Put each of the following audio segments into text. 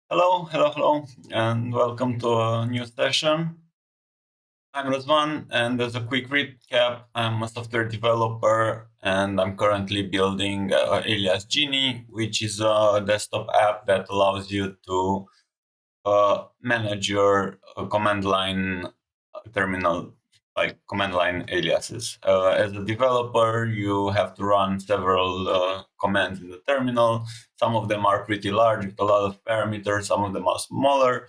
Hello, and welcome to a new session. I'm Razvan, and as a quick recap, I'm a software developer, and I'm currently building Alias Genie, which is a desktop app that allows you to manage your command line terminal, like command line aliases. As a developer, you have to run several commands in the terminal. Some of them are pretty large with a lot of parameters, some of them are smaller,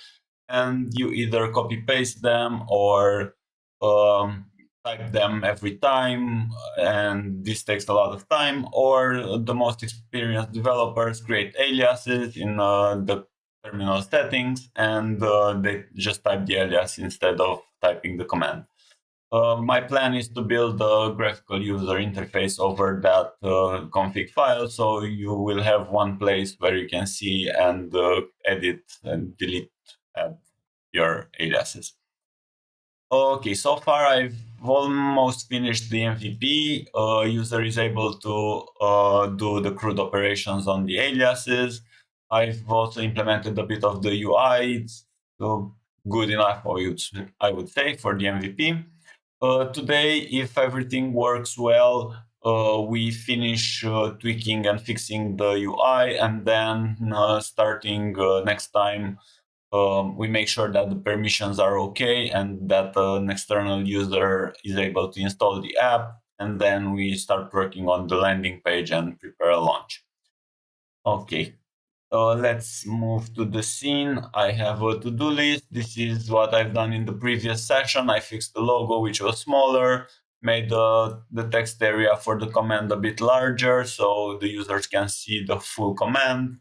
and you either copy paste them or um, type them every time, and this takes a lot of time. Or the most experienced developers create aliases in the terminal settings, and they just type the alias instead of typing the command. My plan is to build a graphical user interface over that config file, so you will have one place where you can see and edit and delete your aliases. Okay, so far I've almost finished the MVP. User is able to do the CRUD operations on the aliases. I've also implemented a bit of the UI. It's good enough, I would say, for the MVP. Today, if everything works well, we finish tweaking and fixing the UI, and then starting next time, we make sure that the permissions are okay and that an external user is able to install the app, and then we start working on the landing page and prepare a launch. Okay, let's move to the scene. I have a to-do list. This is what I've done in the previous session. I fixed the logo, which was smaller, made the text area for the command a bit larger so the users can see the full command,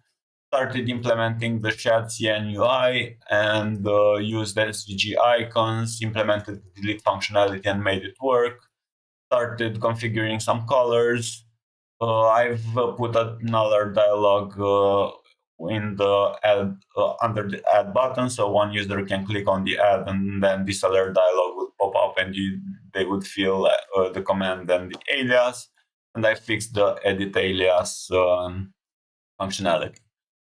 started implementing the ShadCN UI and used SVG icons, implemented the delete functionality and made it work, started configuring some colors. I've put another dialog in the add under the add button, so one user can click on the add and then this alert dialog would pop up and they would feel the command and the alias. And I fixed the edit alias functionality.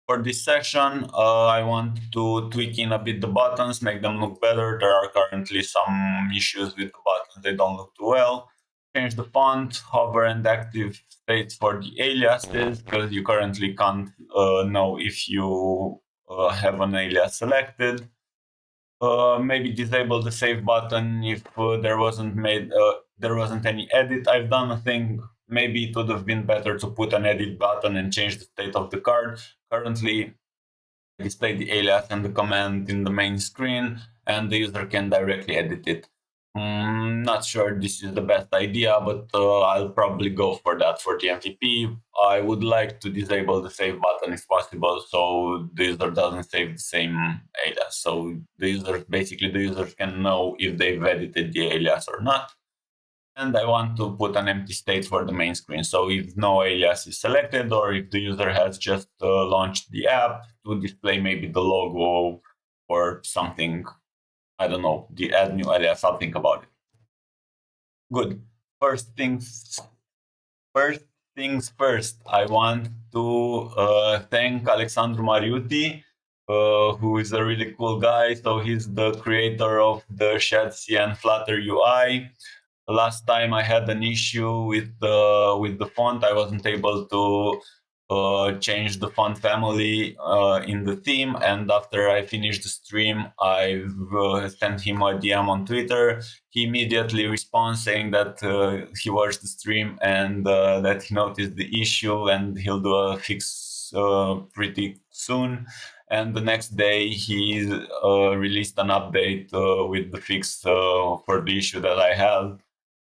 For this session, I want to tweak in a bit the buttons, make them look better. There are currently some issues with the buttons, they don't look too well. Change the font, hover and active states for the aliases, because you currently can't know if you have an alias selected. Maybe disable the save button if there wasn't any edit. I've done a thing. Maybe it would have been better to put an edit button and change the state of the card. Currently, I display the alias and the command in the main screen, and the user can directly edit it. Not sure this is the best idea, but I'll probably go for that for the MVP. I would like to disable the save button if possible, so the user doesn't save the same alias. So the users can know if they've edited the alias or not. And I want to put an empty state for the main screen. So if no alias is selected, or if the user has just launched the app, to display maybe the logo or something. I don't know, the add new alias, I'll think about it. Good. First things first, I want to thank Alexandru Mariuti, who is a really cool guy. So he's the creator of the ShadCN Flutter UI. Last time I had an issue with the font. I wasn't able to change the font family in the theme, and after I finished the stream, I've sent him a DM on Twitter. He immediately responds saying that he watched the stream and that he noticed the issue and he'll do a fix pretty soon. And the next day he released an update with the fix for the issue that I had,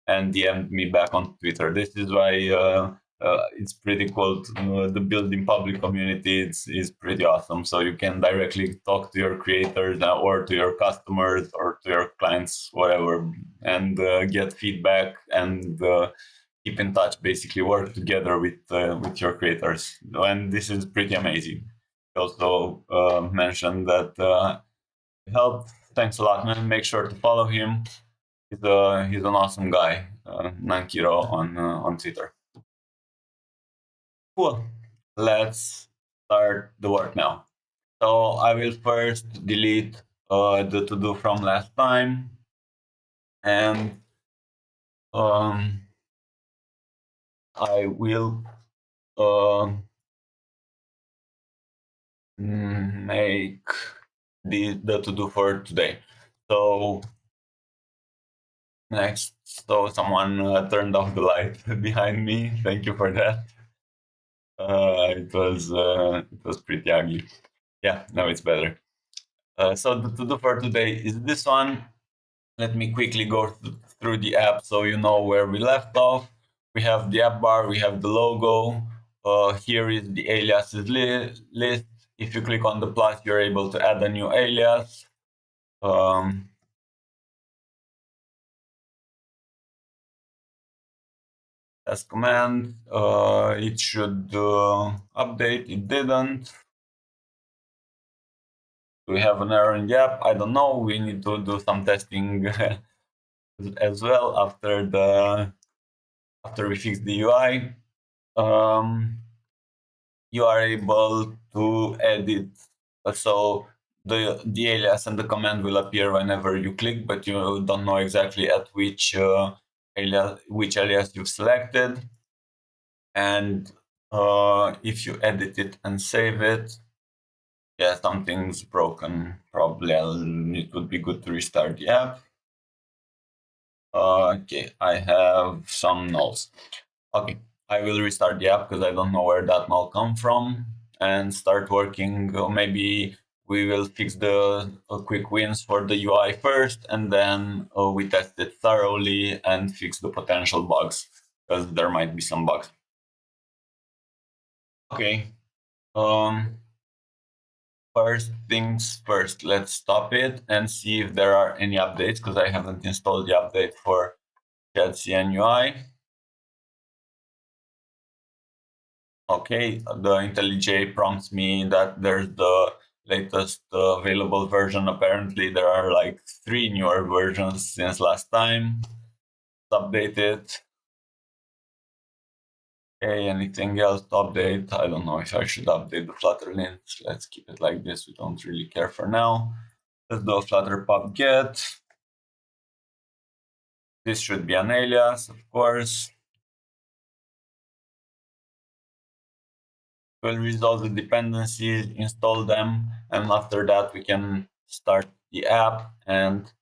and DM'd me back on Twitter. This is why it's pretty cool. The building public community is pretty awesome. So you can directly talk to your creators or to your customers or to your clients, whatever, and get feedback and keep in touch. Basically, work together with your creators, and this is pretty amazing. He also mentioned that helped. Thanks a lot, man. Make sure to follow him. He's an awesome guy, Nankiro on Twitter. Cool. Let's start the work now. So I will first delete the to-do from last time, and um, I will make the to-do for today. So next, so someone turned off the light behind me. Thank you for that. It was pretty ugly. Yeah, now it's better. So the to-do for today is this one. Let me quickly go through the app so you know where we left off. We have the app bar, we have the logo. Here is the aliases list. If you click on the plus, you're able to add a new alias. As command, it should update. It didn't. We have an error in the app. I don't know. We need to do some testing as well after we fix the UI. You are able to edit. So the alias and the command will appear whenever you click, but you don't know exactly at which alias you've selected. And if you edit it and save it, yeah, something's broken. Probably it would be good to restart the app. Okay, I have some nulls. Okay, I will restart the app because I don't know where that null come from and start working. Maybe we will fix the quick wins for the UI first, and then we test it thoroughly and fix the potential bugs because there might be some bugs. Okay. First things first, let's stop it and see if there are any updates because I haven't installed the update for ChatCN UI. Okay, the IntelliJ prompts me that there's the latest available version. Apparently, there are like 3 newer versions since last time. Let's update it. Okay, anything else to update? I don't know if I should update the Flutter links. Let's keep it like this. We don't really care for now. Let's do a Flutter pub get. This should be an alias, of course. We'll resolve the dependencies, install them, and after that we can start the app and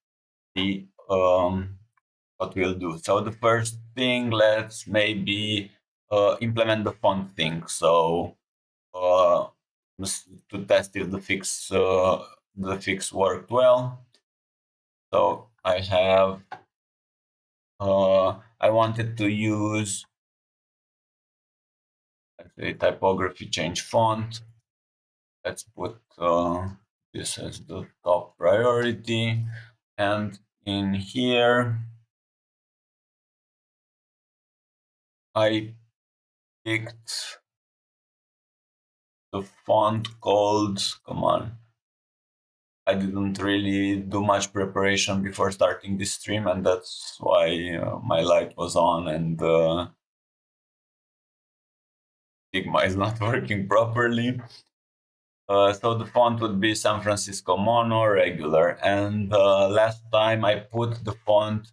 see what we'll do. So the first thing, let's maybe implement the font thing. So to test if the fix worked well. So I wanted to use, let's say, typography change font. Let's put this as the top priority. And in here, I picked the font called, come on, I didn't really do much preparation before starting this stream, and that's why my light was on and Sigma is not working properly. So the font would be San Francisco Mono regular. And last time I put the font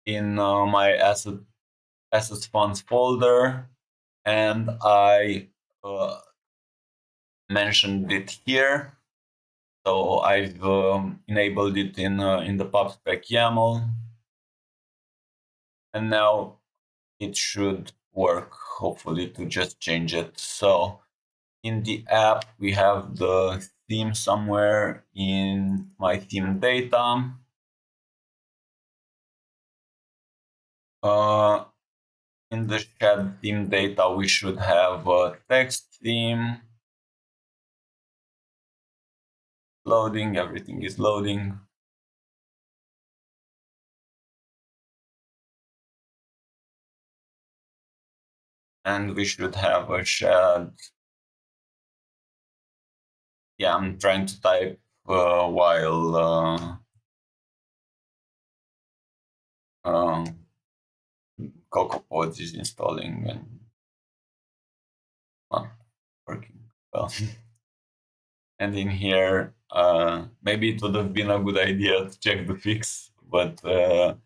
in my assets fonts folder, and I mentioned it here. So I've enabled it in the pubspec YAML, and now it should work, hopefully, to just change it. So in the app, we have the theme somewhere in my theme data. In the shared theme data, we should have a text theme. Loading, everything is loading. And we should have a shared. Yeah, I'm trying to type while CocoaPods is installing and not working well. And in here, maybe it would have been a good idea to check the fix, but the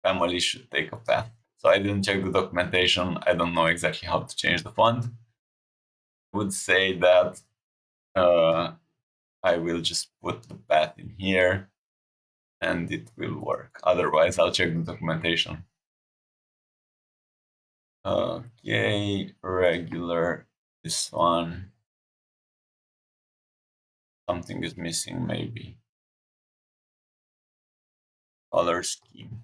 family should take a path. So I didn't check the documentation. I don't know exactly how to change the font. I would say that I will just put the path in here and it will work. Otherwise, I'll check the documentation. Okay, regular, this one. Something is missing, maybe. Color scheme.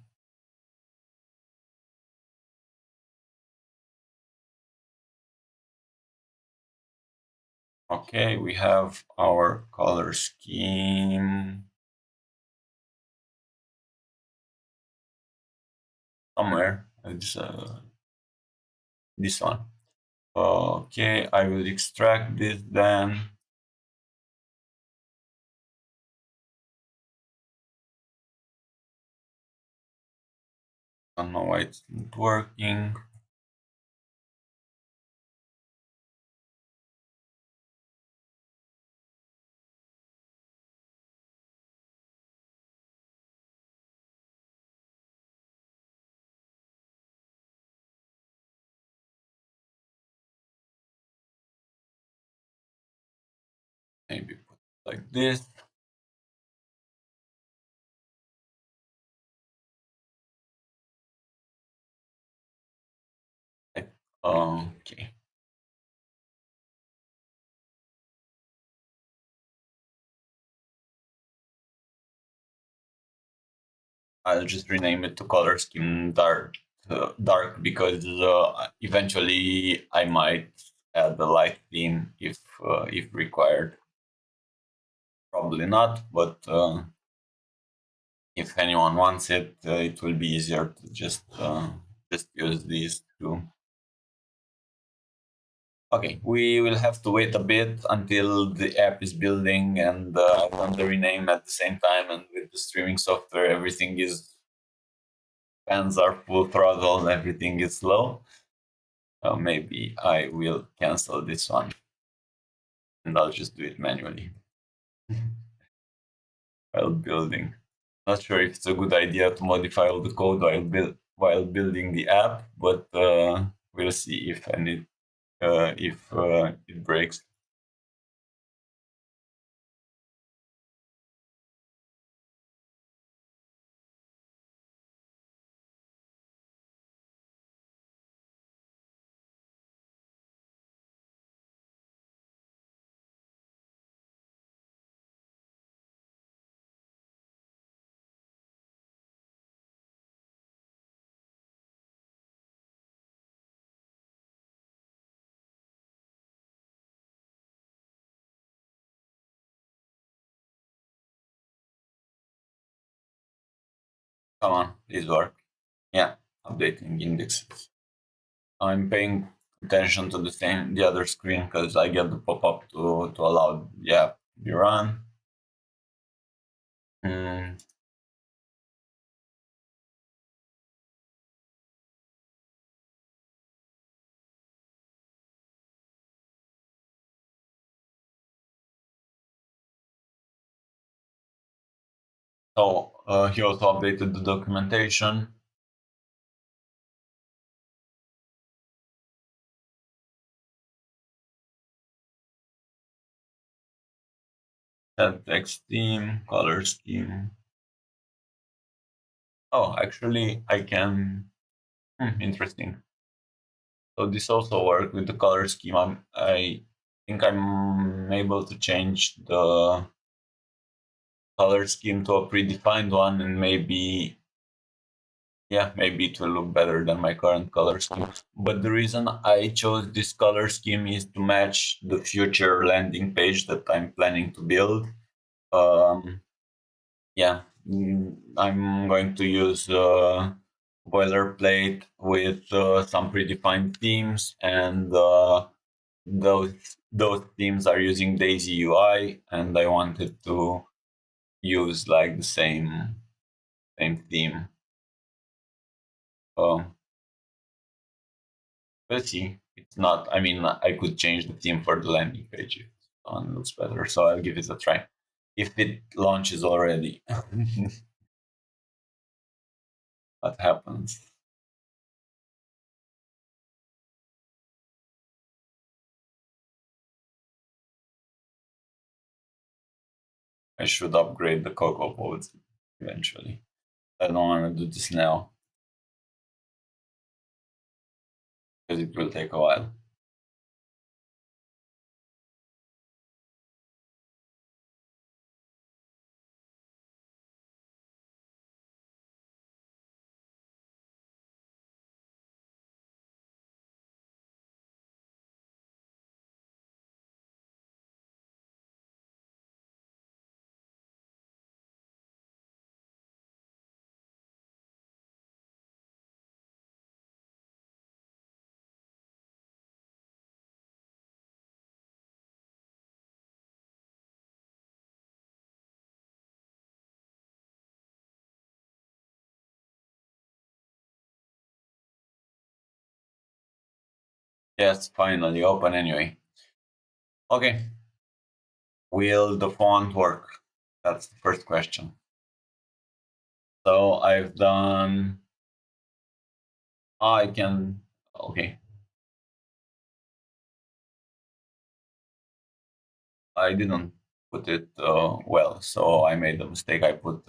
Okay, we have our color scheme somewhere. It's this one. Okay, I will extract this then. I don't know why it's not working. Maybe put it like this. Okay. I'll just rename it to color scheme dark because eventually I might add the light theme if required. Probably not, but if anyone wants it, it will be easier to just use these two. Okay, we will have to wait a bit until the app is building and I want to rename at the same time. And with the streaming software, everything is fans are full throttle, everything is slow. Maybe I will cancel this one and I'll just do it manually while building. Not sure if it's a good idea to modify all the code while building the app, but we'll see if it breaks. Come on, please work. Yeah, updating indexes. I'm paying attention to the other screen because I get the pop-up to allow the app to be run. So he also updated the documentation. Text theme, color scheme. Oh, actually, I can. Interesting. So this also works with the color scheme. I think I'm able to change the color scheme to a predefined one, and maybe it will look better than my current color scheme. But the reason I chose this color scheme is to match the future landing page that I'm planning to build. Yeah, I'm going to use boilerplate with some predefined themes, and those themes are using Daisy UI, and I wanted to use like the same theme. We'll see. It's not, I mean, I could change the theme for the landing page if one looks better. So I'll give it a try. If it launches already, what happens? I should upgrade the Cocoa Pods eventually. I don't want to do this now because it will take a while. Yes, finally open anyway. Okay. Will the font work? That's the first question. So I've done, I can, okay. I didn't put it well, so I made a mistake. I put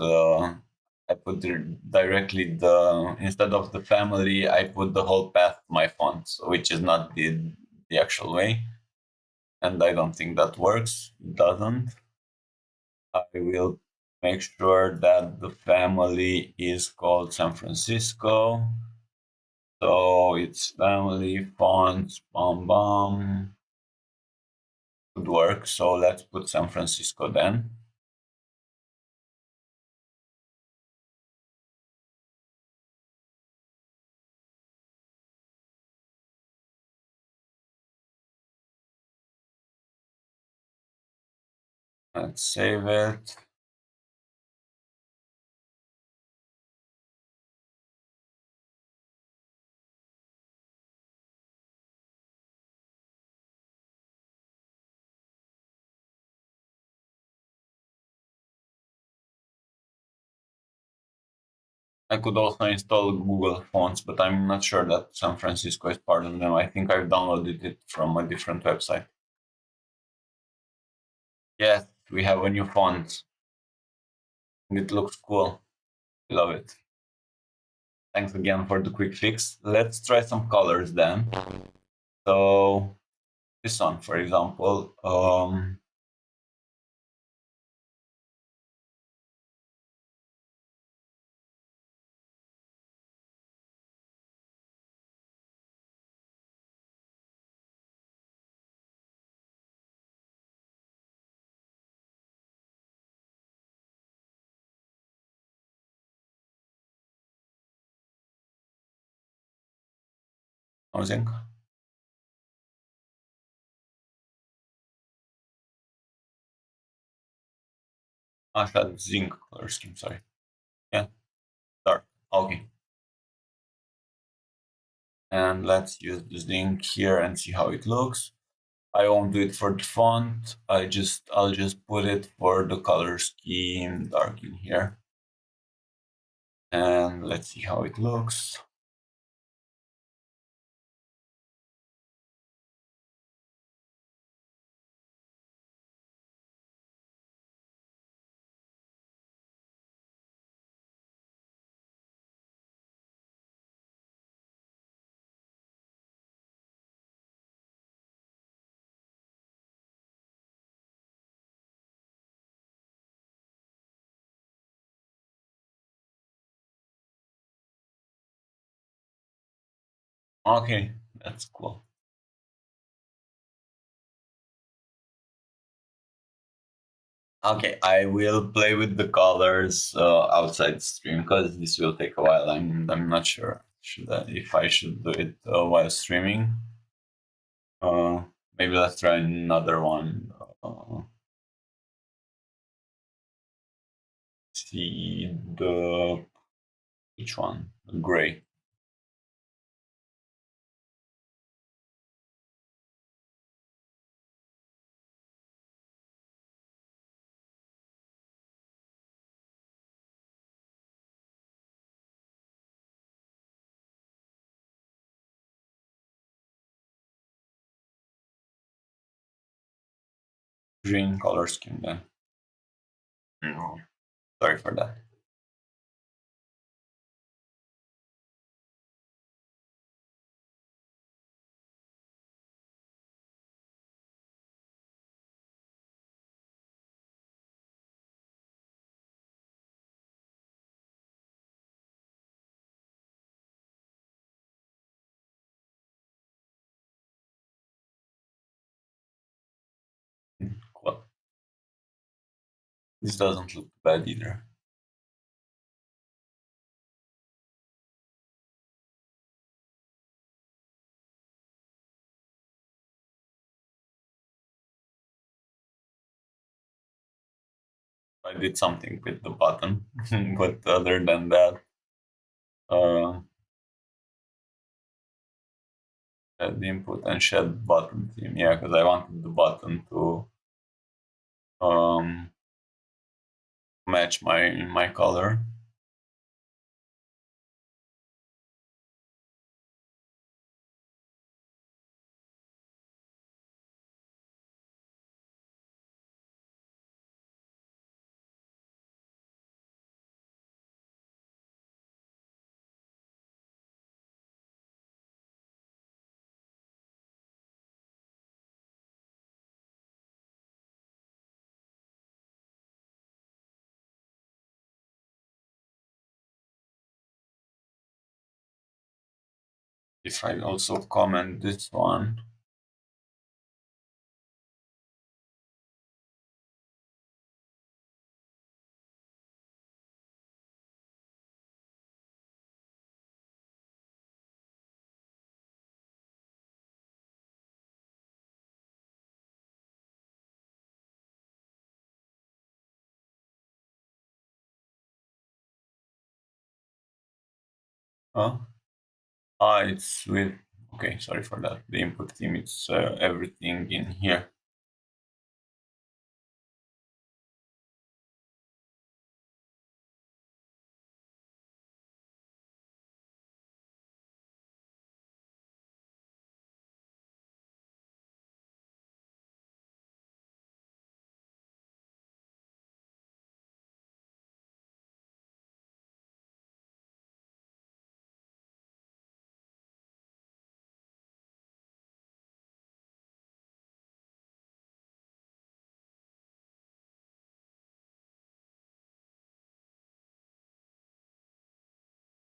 directly the, instead of the family, I put the whole path to my font, which is not the actual way. And I don't think that works. It doesn't. I will make sure that the family is called San Francisco. So it's family fonts, would work. So let's put San Francisco then. Let's save it. I could also install Google Fonts, but I'm not sure that San Francisco is part of them. I think I've downloaded it from a different website. Yes, we have a new font. It looks cool. Love it. Thanks again for the quick fix. Let's try some colors then. So this one, for example, housing. That zinc color scheme, sorry. Yeah, dark. Okay. And let's use the zinc here and see how it looks. I won't do it for the font. I'll just put it for the color scheme dark in here. And let's see how it looks. Okay, that's cool. Okay, I will play with the colors outside stream because this will take a while. I'm not sure if I should do it while streaming. Maybe let's try another one. See the which one? The gray. green color scheme then. No, sorry for that. Well, this doesn't look bad either. I did something with the button, but other than that, add input and shed button theme. Yeah, because I wanted the button to match my color. If I also comment this one, huh? It's with, okay, sorry for that. The input theme, it's everything in here.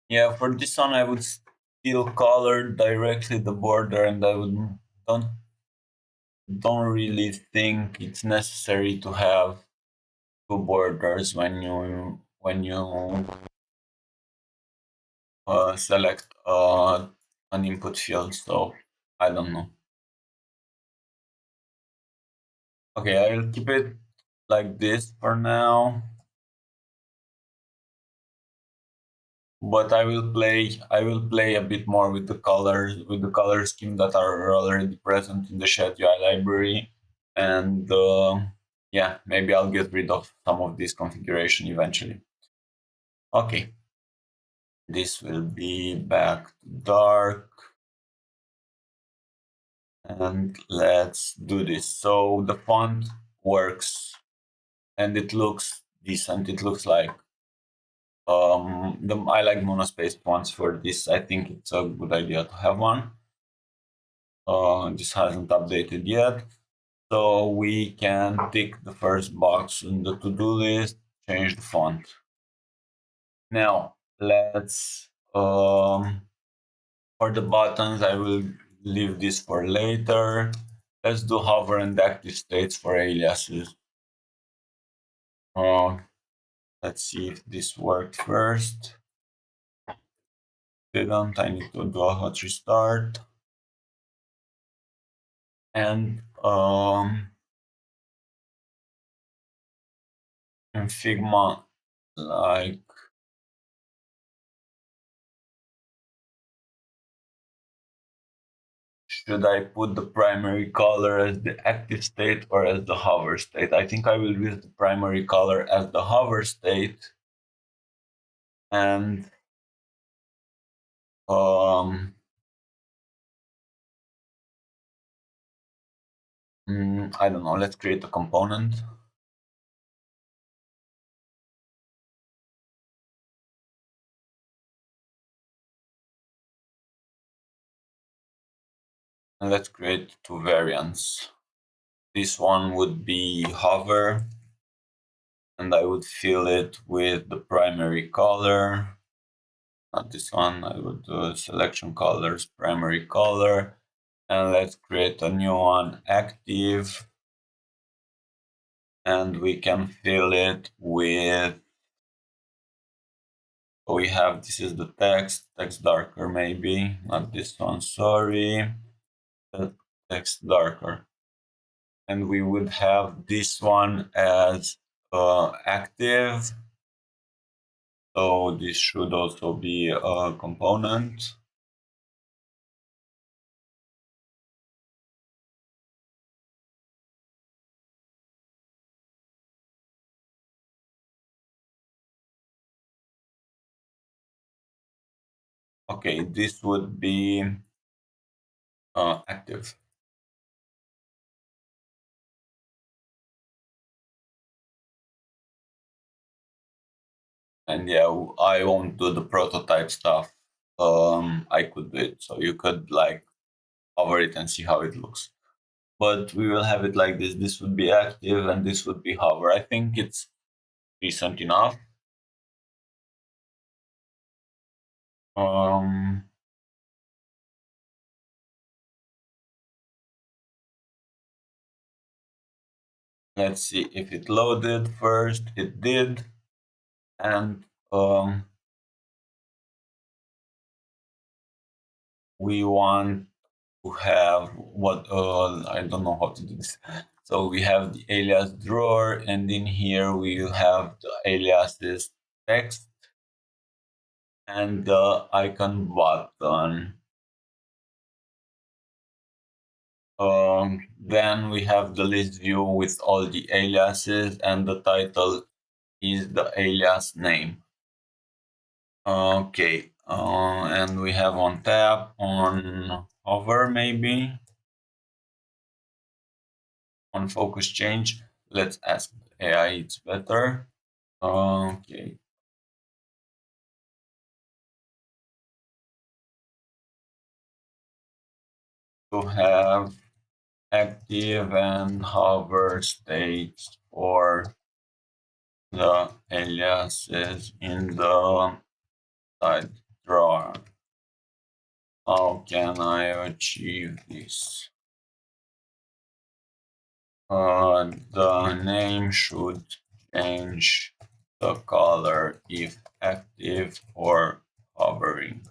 Yeah, for this one, I would still color directly the border, and I would don't really think it's necessary to have two borders when you select an input field. So I don't know. Okay, I'll keep it like this for now. But I will play a bit more with the color scheme that are already present in the Shed UI library, and yeah, maybe I'll get rid of some of this configuration eventually. Okay, this will be back to dark, and let's do this. So the font works, and it looks decent. It looks like I like monospace fonts for this. I think it's a good idea to have one. This hasn't updated yet, so we can tick the first box in the to-do list, change the font. Now let's for the buttons, I will leave this for later. Let's do hover and active states for aliases. Let's see if this worked first. Didn't. I need to do a hot restart. And in Figma, like, should I put the primary color as the active state or as the hover state? I think I will use the primary color as the hover state, and um, I don't know, let's create a component. And let's create two variants. This one would be hover, and I would fill it with the primary color. Not this one, I would do selection colors, primary color. And let's create a new one, active. And we can fill it with, we have, this is the text darker maybe, not this one, sorry, the text darker. And we would have this one as active. So this should also be a component. Okay, this would be active. And yeah, I won't do the prototype stuff. I could do it, so you could like hover it and see how it looks. But we will have it like this. This would be active and this would be hover. I think it's decent enough. Um, let's see if it loaded first. It did. And we want to have what, I don't know how to do this. So we have the alias drawer, and in here we have the aliases text and the icon button. Then we have the list view with all the aliases, and the title is the alias name. Okay, and we have on tab, on hover maybe, on focus change. Let's ask AI, it's better. Okay. To have active and hover states for the aliases in the side drawer. How can I achieve this? The name should change the color if active or hovering.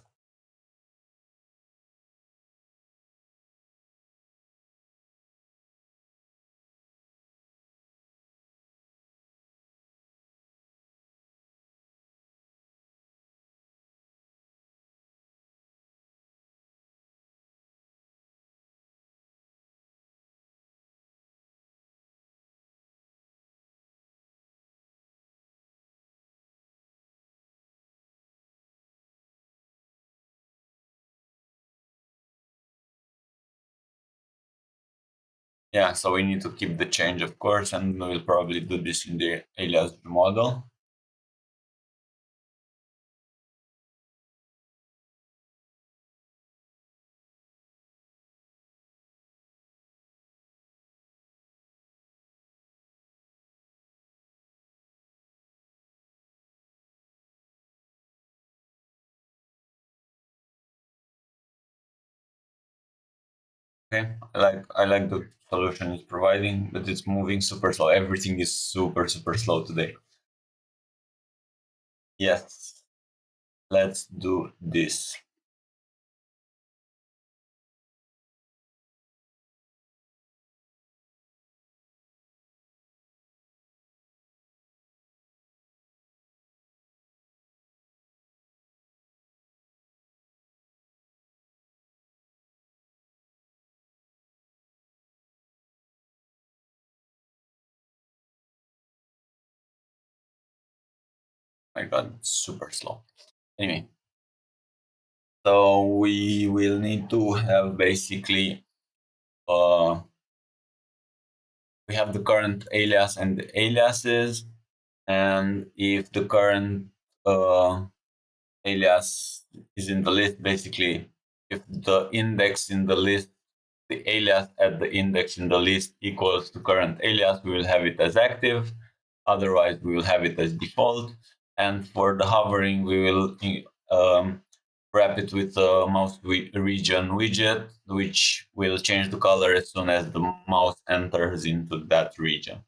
Yeah, so we need to keep the change, of course, and we'll probably do this in the alias model. Okay, I like the solution it's providing, but it's moving super slow. Everything is super slow today. Yes, let's do this. My God, it's super slow. Anyway, so we will need to have basically we have the current alias and the aliases. And if the current alias is in the list, basically, if the index in the list, the alias at the index in the list equals to current alias, we will have it as active. Otherwise, we will have it as default. And for the hovering, we will wrap it with a mouse region widget, which will change the color as soon as the mouse enters into that region.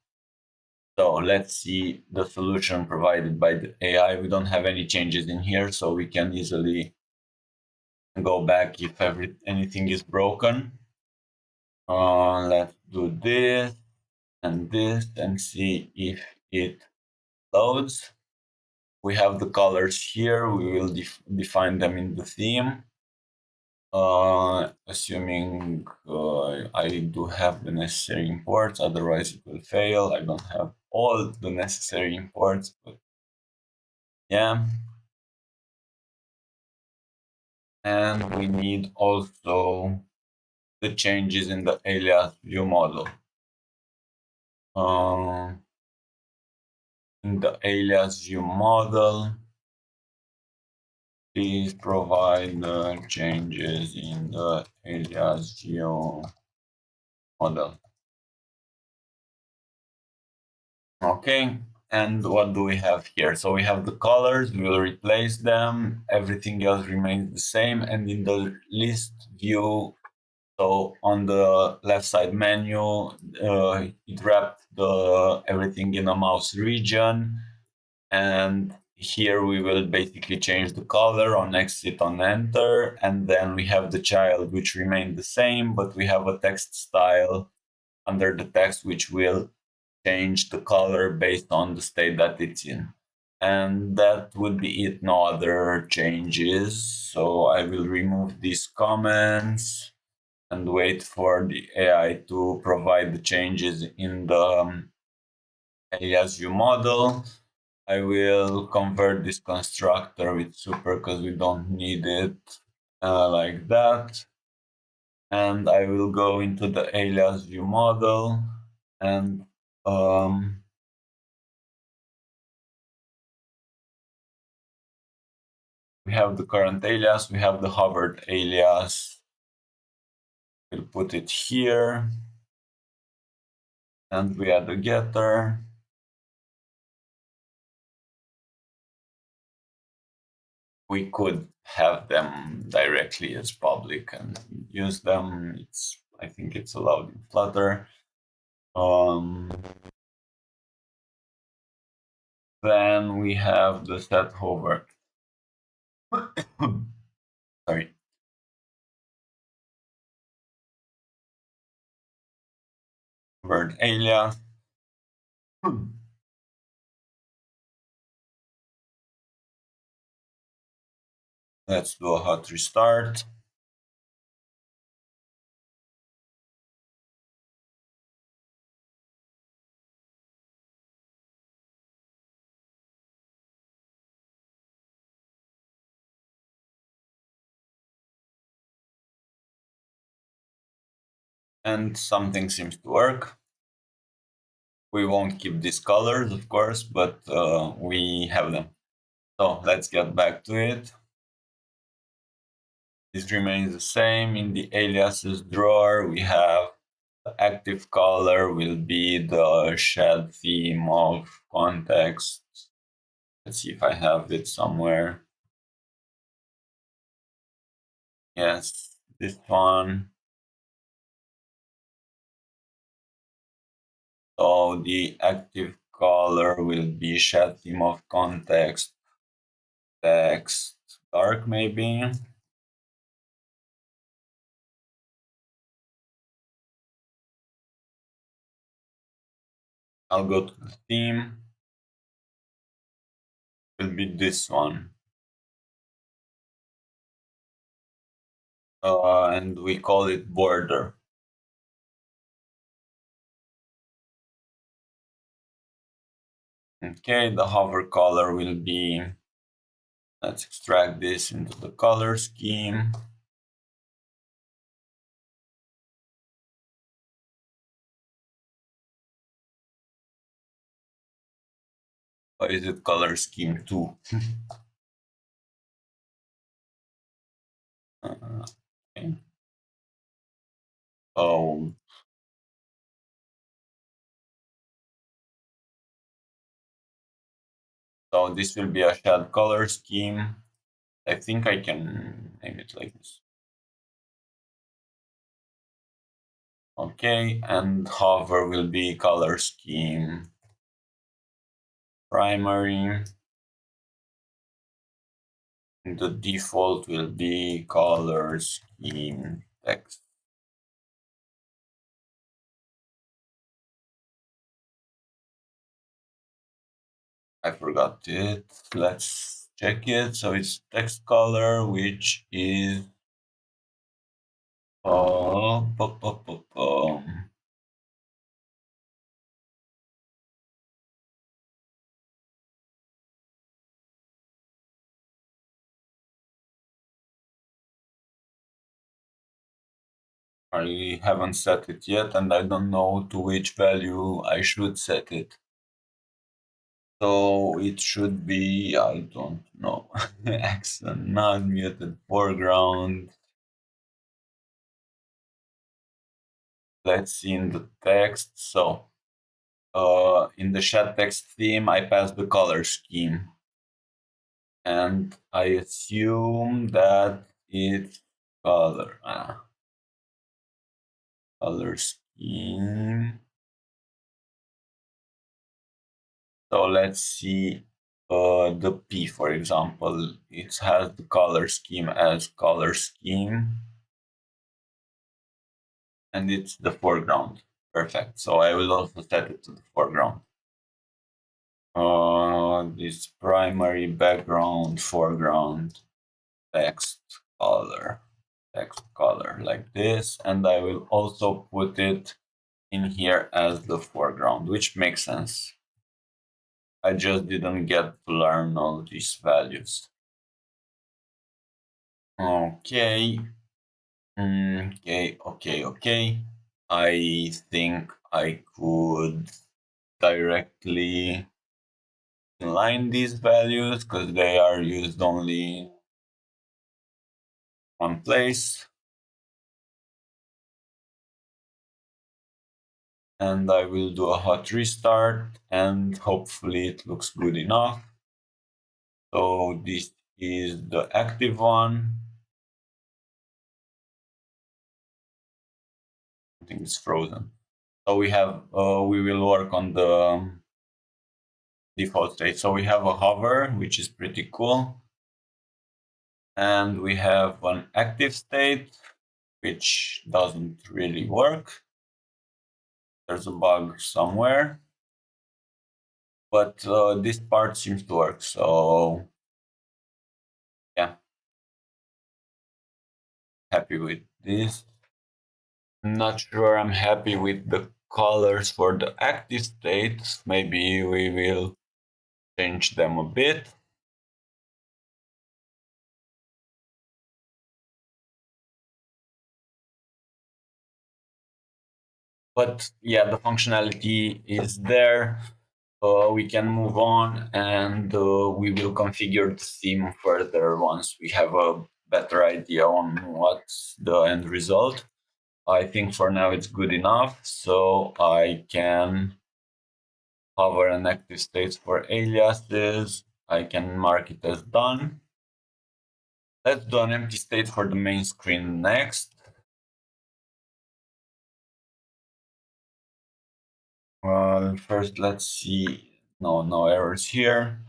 So let's see the solution provided by the AI. We don't have any changes in here, so we can easily go back if anything is broken. Let's do this and see if it loads. We have the colors here. We will define them in the theme. Assuming I do have the necessary imports, otherwise it will fail. I don't have all the necessary imports, but yeah. And we need also the changes in the alias view model. In the alias view model, please provide the changes in the alias view model. Okay, and what do we have here? So we have the colors, we will replace them, everything else remains the same, and in the list view, so on the left side menu, it wrapped everything in a mouse region, and here we will basically change the color on exit on enter, and then we have the child which remained the same, but we have a text style under the text which will change the color based on the state that it's in. And that would be it, no other changes. So I will remove these comments and wait for the AI to provide the changes in the alias view model. I will convert this constructor with super because we don't need it like that. And I will go into the alias view model and we have the current alias, we have the hovered alias. We'll put it here. And we add a getter. We could have them directly as public and use them. I think it's allowed in Flutter. Then we have the set hover. Sorry. Hovered alias. Let's do a hot restart. And something seems to work. We won't keep these colors, of course, but we have them. So let's get back to it. This remains the same. In the aliases drawer, we have the active color will be the shed theme of context. Let's see if I have it somewhere. Yes, this one. So the active color will be shed theme of context, text, dark maybe. I'll go to the theme. Will be this one. And we call it border. Okay, the hover color will be, let's extract this into the color scheme. Or is it color scheme 2? Okay. Oh, so this will be a shared color scheme. I think I can name it like this. Okay, and hover will be color scheme primary. The default will be color scheme text. I forgot it. Let's check it. So it's text color, which is oh, I haven't set it yet, and I don't know to which value I should set it. So it should be, I don't know, accent not muted foreground. Let's see in the text. So in the chat text theme, I passed the color scheme. And I assume that it's color. Color scheme. So let's see the P, for example. It has the color scheme as color scheme. And it's the foreground. Perfect. So I will also set it to the foreground. This primary background, foreground, text color like this. And I will also put it in here as the foreground, which makes sense. I just didn't get to learn all these values. Okay. Okay. I think I could directly inline these values because they are used only in one place. And I will do a hot restart and hopefully it looks good enough. So this is the active one. I think it's frozen. So we will work on the default state. So we have a hover, which is pretty cool. And we have an active state, which doesn't really work. There's a bug somewhere. But this part seems to work. So yeah, happy with this. Not sure I'm happy with the colors for the active state. Maybe we will change them a bit. But yeah, the functionality is there. We can move on and we will configure the theme further once we have a better idea on what's the end result. I think for now it's good enough, so I can hover an active state for aliases. I can mark it as done. Let's do an empty state for the main screen next. Well, first let's see. No errors here.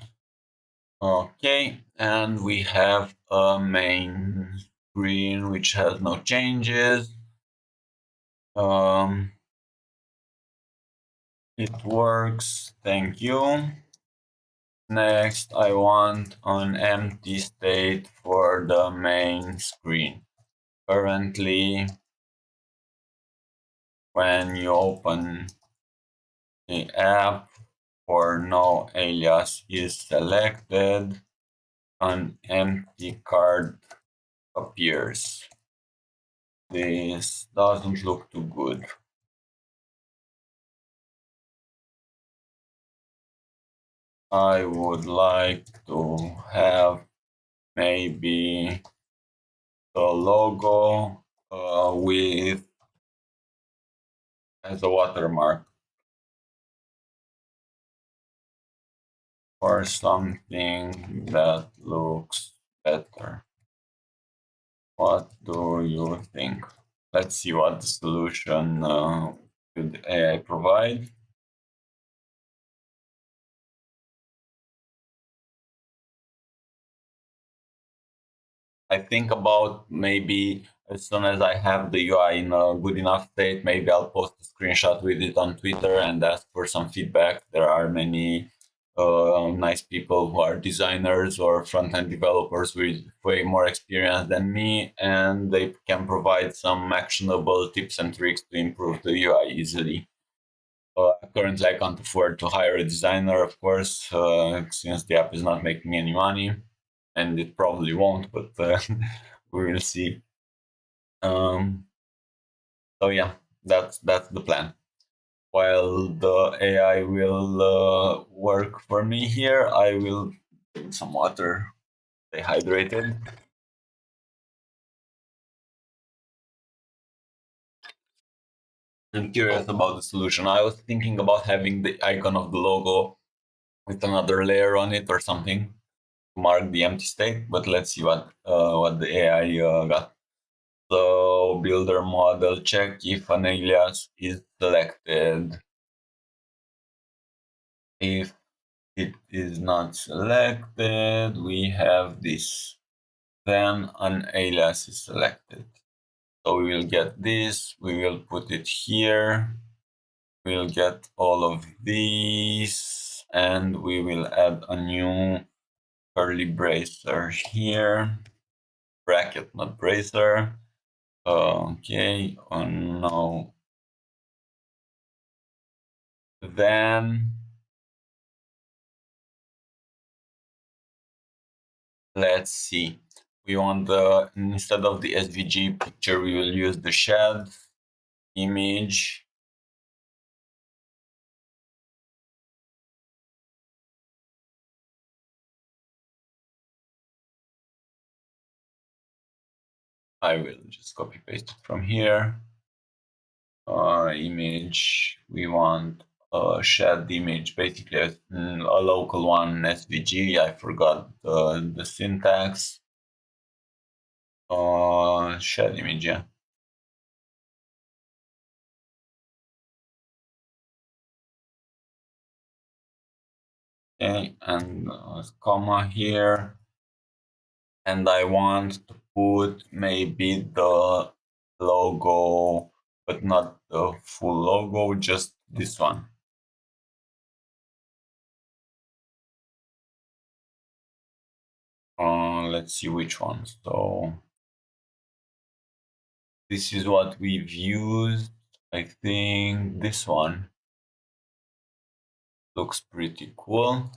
Okay, and we have a main screen which has no changes. It works, thank you. Next, I want an empty state for the main screen. Currently, when you open the app or no alias is selected, an empty card appears. This doesn't look too good. I would like to have maybe the logo with as a watermark or something that looks better. What do you think? Let's see what the solution could AI provide. I think about maybe as soon as I have the UI in a good enough state, maybe I'll post a screenshot with it on Twitter and ask for some feedback. There are many nice people who are designers or front-end developers with way more experience than me, and they can provide some actionable tips and tricks to improve the UI easily. Currently, I can't afford to hire a designer, of course, since the app is not making any money, and it probably won't, but we will see. Um, so yeah, that's the plan. While the AI will work for me here, I will drink some water, stay hydrated. I'm curious about the solution. I was thinking about having the icon of the logo with another layer on it or something to mark the empty state, but let's see what the AI got. So builder model, check if an alias is selected. If it is not selected, we have this. Then an alias is selected. So we will get this, we will put it here, we'll get all of these, and we will add a new curly bracer here, bracket, not bracer. Okay, oh no. Then let's see. We want the, instead of the SVG picture, we will use the shed image. I will just copy paste it from here. Image, we want a shared image, basically a local one, SVG. I forgot the syntax. Shared image, yeah. Okay, and comma here. And I want to put maybe the logo, but not the full logo, just this one. Let's see which one. So this is what we've used. I think this one looks pretty cool.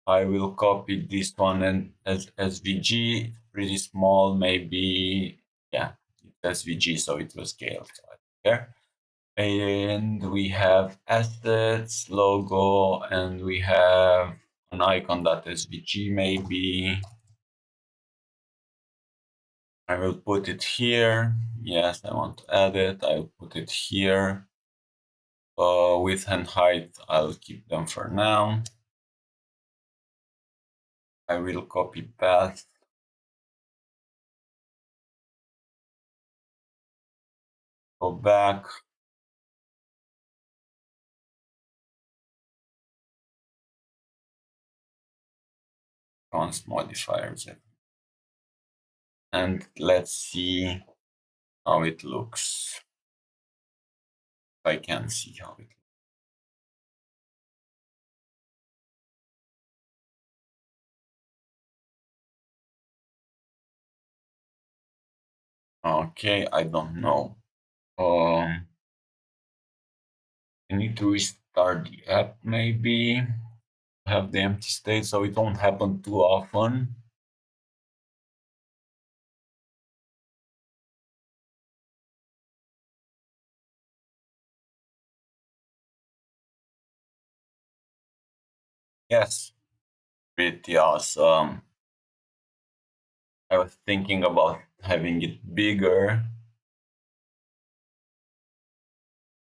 I will copy this one and as SVG, pretty small, maybe, yeah, it's SVG, so it was scaled. So there. And we have assets, logo, and we have an icon.svg maybe. I will put it here. Yes, I want to add it. I will put it here. Width and height, I'll keep them for now. I will copy path. Go back. Const modifiers. And let's see how it looks. I can see how it looks. Okay, I don't know. I need to restart the app maybe. Have the empty state so it won't happen too often. Yes, pretty awesome. I was thinking about having it bigger,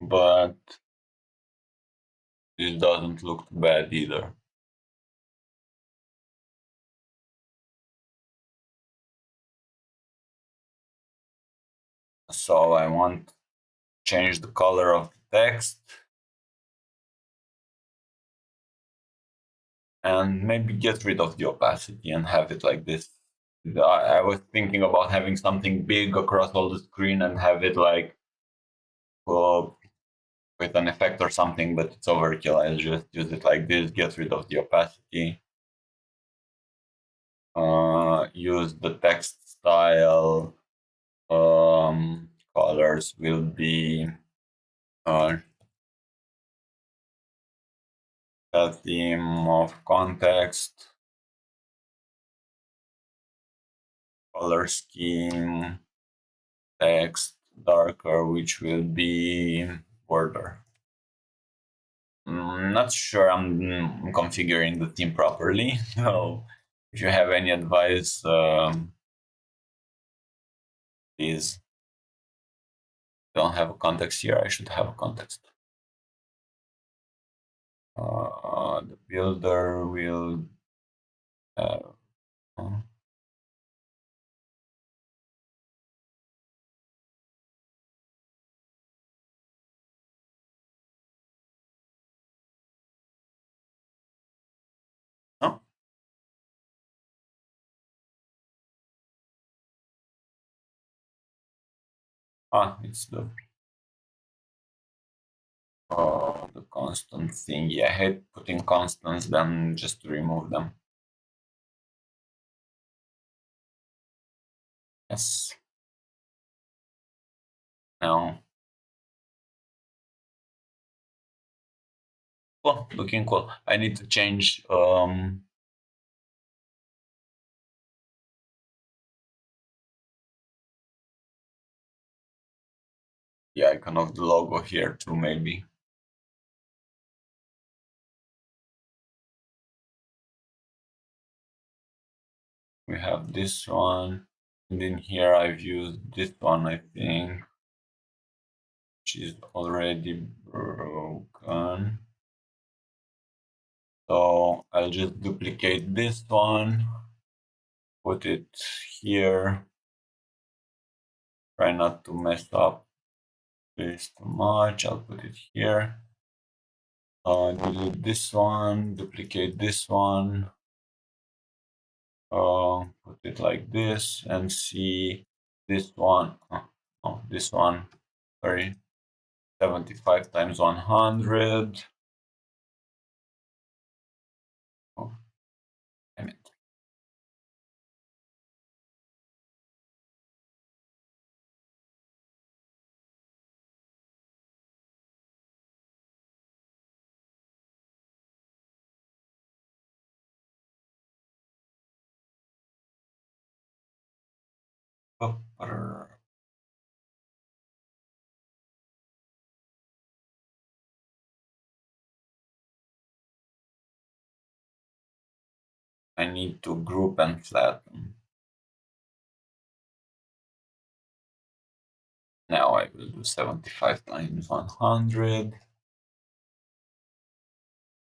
but this doesn't look bad either. So I want to change the color of the text and maybe get rid of the opacity and have it like this. I was thinking about having something big across all the screen and have it like with an effect or something, but it's overkill. I'll just use it like this, get rid of the opacity. Use the text style. Colors will be the theme of context, color scheme, text darker, which will be border. I'm not sure I'm configuring the theme properly. So if you have any advice, please. Don't have a context here. I should have a context. The builder will have. Oh. It's the constant thing. Yeah, I hate putting constants then just to remove them. Yes. Now. Cool, looking cool. I need to change the icon of the logo here too, maybe. We have this one, and in here I've used this one, I think, which is already broken. So I'll just duplicate this one, put it here. Try not to mess up this too much. I'll put it here. Delete this one, duplicate this one. Put it like this and see this one. Oh, this one. Sorry, 75 times 100. Oh, damn it. I need to group and flatten. Now I will do 75 times 100.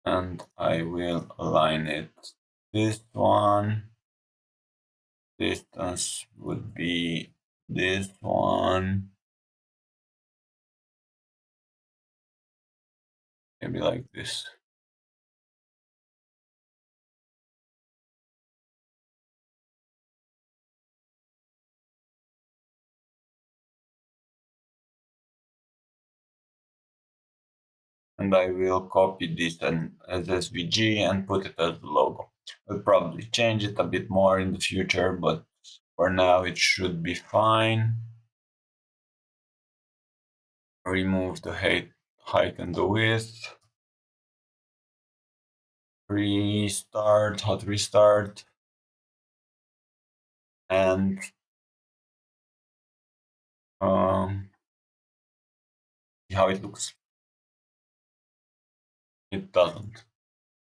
And I will align it. This one. Distance would be this one. Maybe like this. And I will copy this as SVG and put it as the logo. I'll probably change it a bit more in the future, but for now it should be fine. Remove the height and the width. Restart, hot restart. And see how it looks. It doesn't.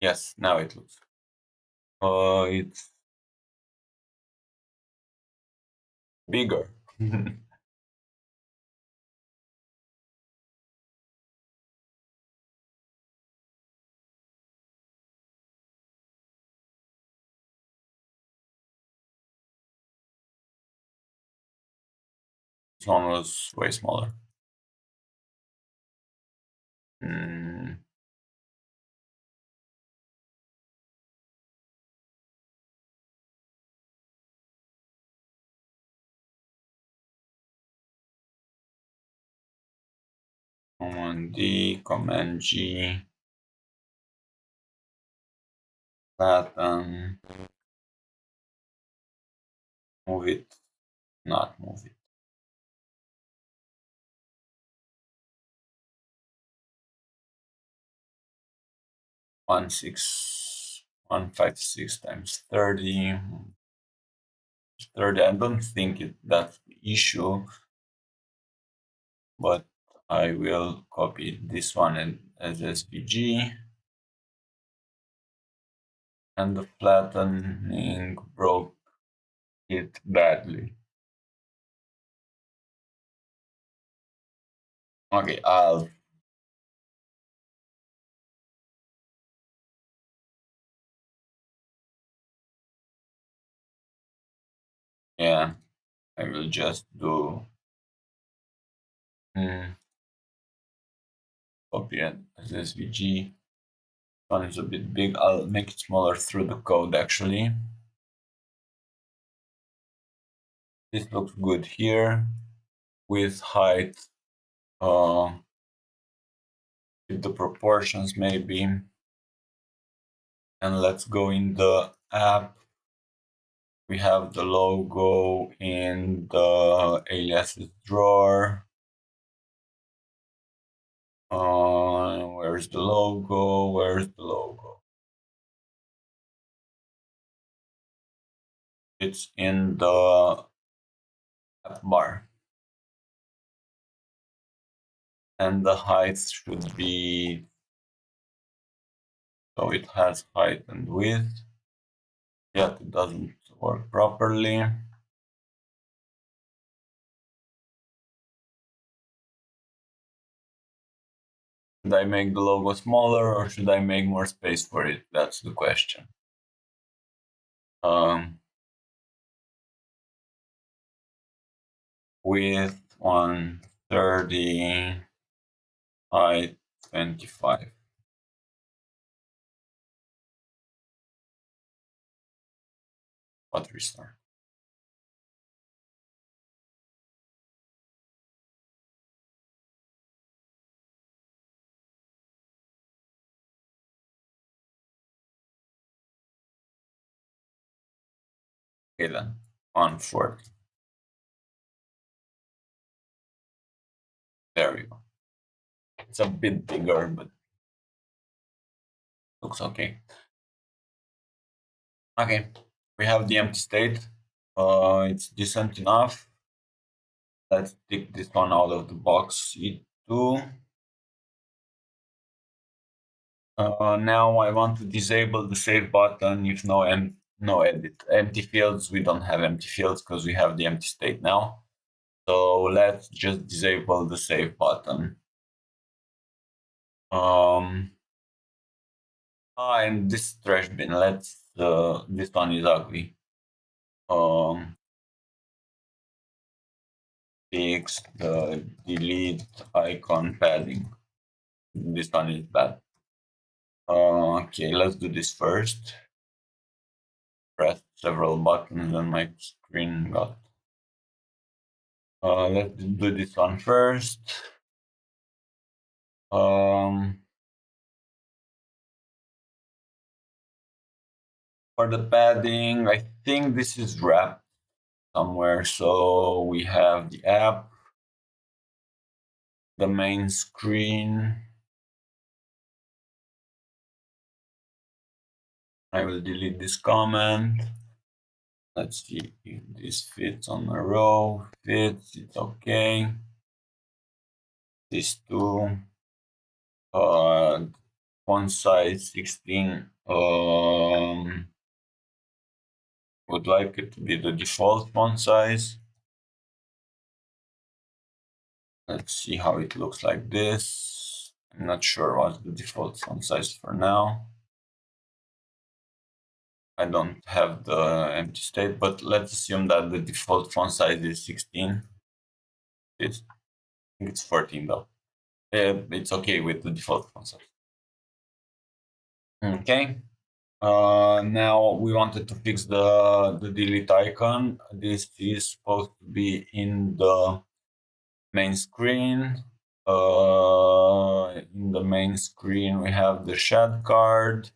Yes, now it looks. It's bigger. This one was way smaller. Mm, Command D, Command G, flatten, move it, not move it. 156 times 30. 30. I don't think that's the issue, but I will copy this one as SVG. And the flattening broke it badly. Okay, yeah, I will just do copy it as SVG. One is a bit big. I'll make it smaller through the code actually. This looks good here with height, with the proportions maybe. And let's go in the app. We have the logo in the aliases drawer. Where's the logo? Where's the logo? It's in the app bar. And the height should be, so it has height and width. Yet it doesn't work properly. Should I make the logo smaller or should I make more space for it? That's the question. Width 130, height 25. What restart? Okay then, 140. There we go. It's a bit bigger, but looks okay. Okay, we have the empty state. It's decent enough. Let's take this one out of the box. E2. Now I want to disable the save button if no edit. Empty fields, we don't have empty fields because we have the empty state now. So let's just disable the save button. And this trash bin, this one is ugly. Fix the delete icon padding. This one is bad. Okay, let's do this first. Press several buttons and my screen got. Let's do this one first. For the padding, I think this is wrapped somewhere. So we have the app, the main screen. I will delete this comment. Let's see if this fits on a row. Fits, it's okay. These two. Font size 16. Would like it to be the default font size. Let's see how it looks like this. I'm not sure what's the default font size for now. I don't have the empty state, but let's assume that the default font size is 16. I think it's 14 though. It's okay with the default font size. Okay. Now we wanted to fix the delete icon. This is supposed to be in the main screen. In the main screen, we have the shed card.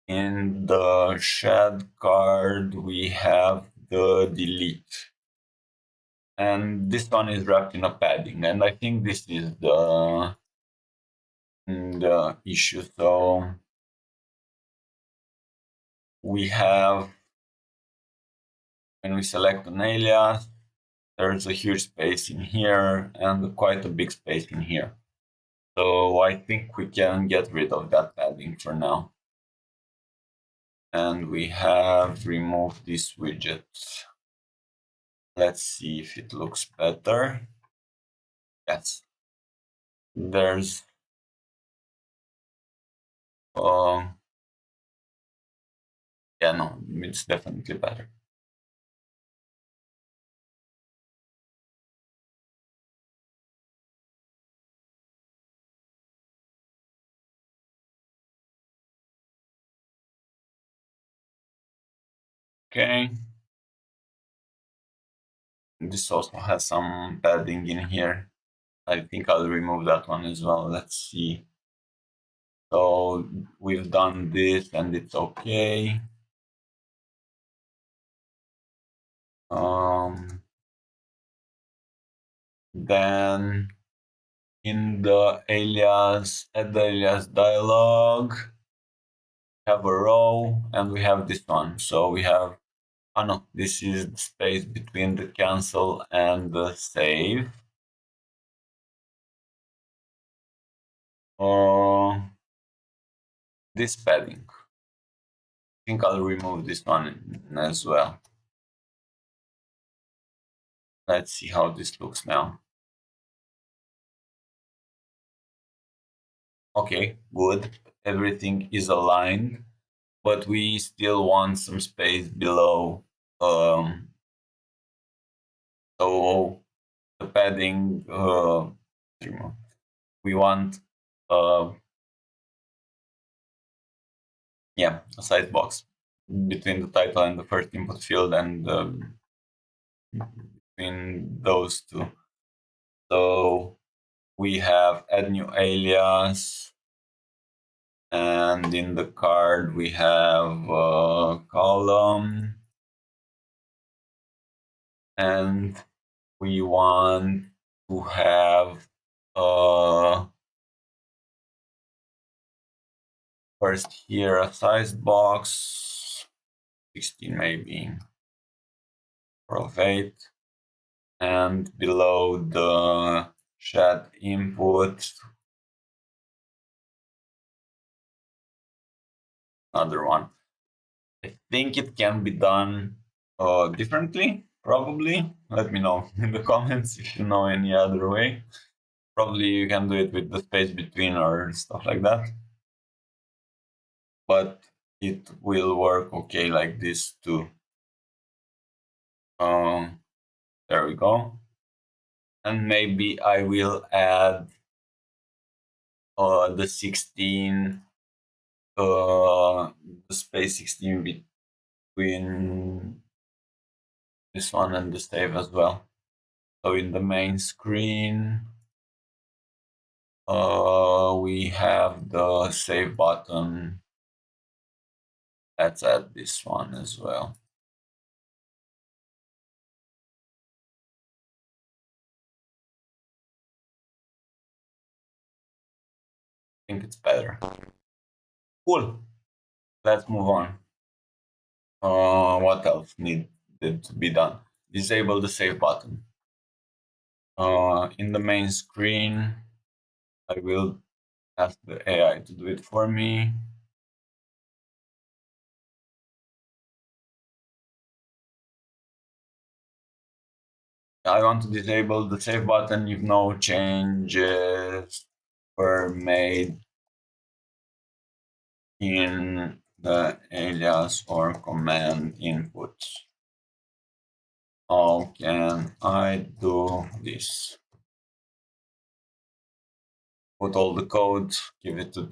In the shed card, we have the delete. And this one is wrapped in a padding. And I think this is the issue. So we have, when we select an alias, there's a huge space in here and quite a big space in here. So I think we can get rid of that padding for now. And we have removed this widget. Let's see if it looks better. Yes. There's yeah, no, it's definitely better. Okay. This also has some padding in here. I think I'll remove that one as well. Let's see. So we've done this and it's okay. Then in the alias, add the alias dialog, have a row, and we have this one. So we have, oh no, this is the space between the cancel and the save. This padding. I think I'll remove this one as well. Let's see how this looks now. Okay, good. Everything is aligned, but we still want some space below. So the padding, we want, yeah, a size box between the title and the first input field and between those two. So we have add new alias, and in the card we have a column, and we want to have first here a size box, 16 maybe, or of 8, and below the chat input, another one. I think it can be done differently, probably. Let me know in the comments if you know any other way. Probably you can do it with the space between or stuff like that. But it will work okay like this too. There we go. And maybe I will add the 16, the space 16 between this one and the save as well. So in the main screen, we have the save button. Let's add this one as well. I think it's better. Cool. Let's move on. What else needed to be done? Disable the save button. In the main screen, I will ask the AI to do it for me. I want to disable the save button if no changes were made in the alias or command inputs. How can I do this? Put all the code, feed it to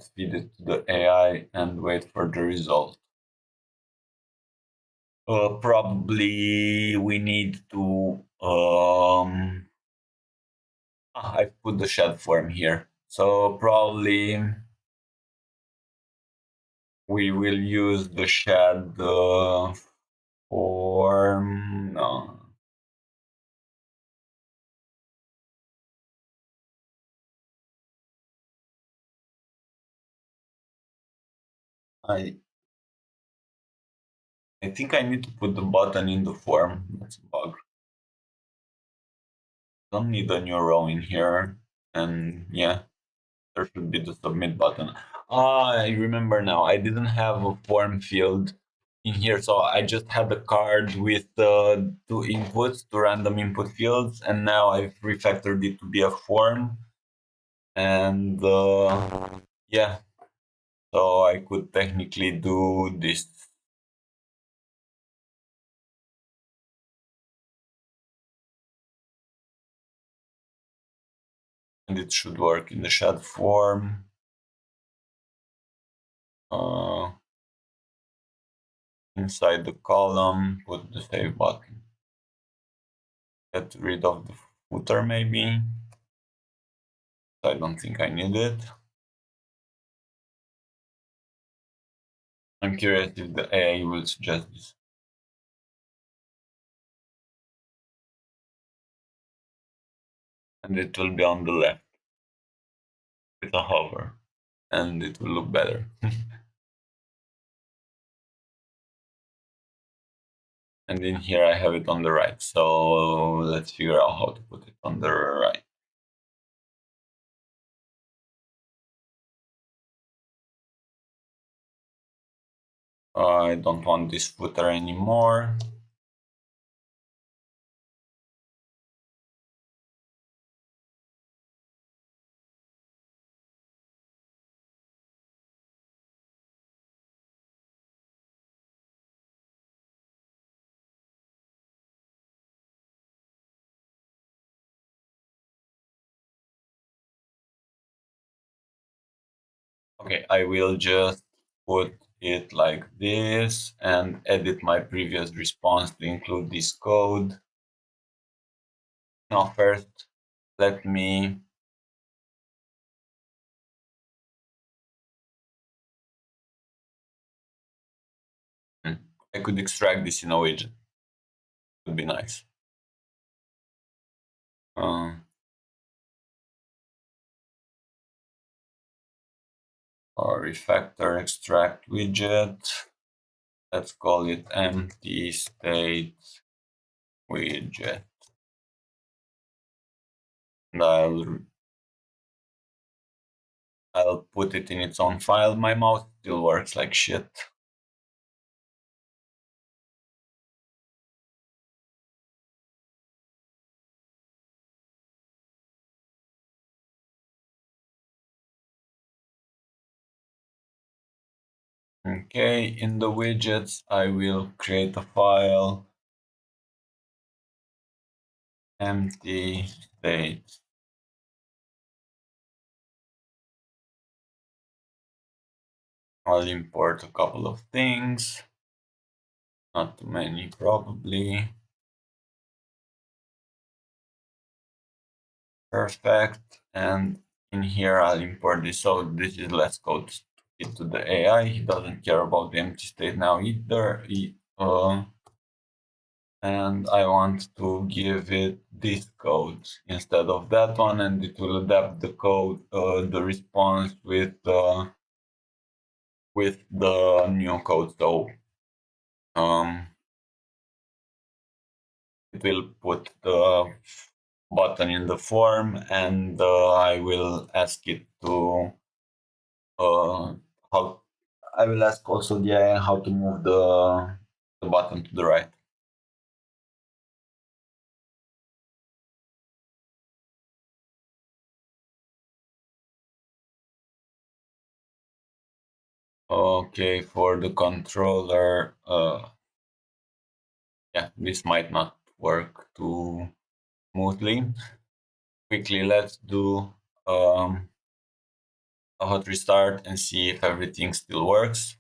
the AI, and wait for the result. Probably we need to. I put the shed form here, so probably we will use the shed form. No. I think I need to put the button in the form. That's a bug. Don't need a new row in here. And yeah, there should be the submit button. I remember now. I didn't have a form field in here, so I just had the card with two inputs, two random input fields, and now I've refactored it to be a form. And yeah, so I could technically do this. And it should work in the shed form. Inside the column, put the save button. Get rid of the footer maybe. I don't think I need it. I'm curious if the AI will suggest this. And it will be on the left with a hover. And it will look better. And in here I have it on the right. So let's figure out how to put it on the right. I don't want this footer anymore. Okay, I will just put it like this and edit my previous response to include this code. Now first, let me I could extract this in a widget. Would be nice. Or refactor extract widget. Let's call it empty state widget. And I'll put it in its own file. My mouse still works like shit. Okay, in the widgets, I will create a file empty state. I'll import a couple of things, not too many probably. Perfect. And in here, I'll import this. So this is let's code it to the AI. He doesn't care about the empty state now either. And I want to give it this code instead of that one, and it will adapt the code, the response with the new code. So it will put the button in the form, and I will ask it to how I will ask also the AI how to move the button to the right. Okay, for the controller, yeah, this might not work too smoothly. Quickly, let's do a hot restart and see if everything still works.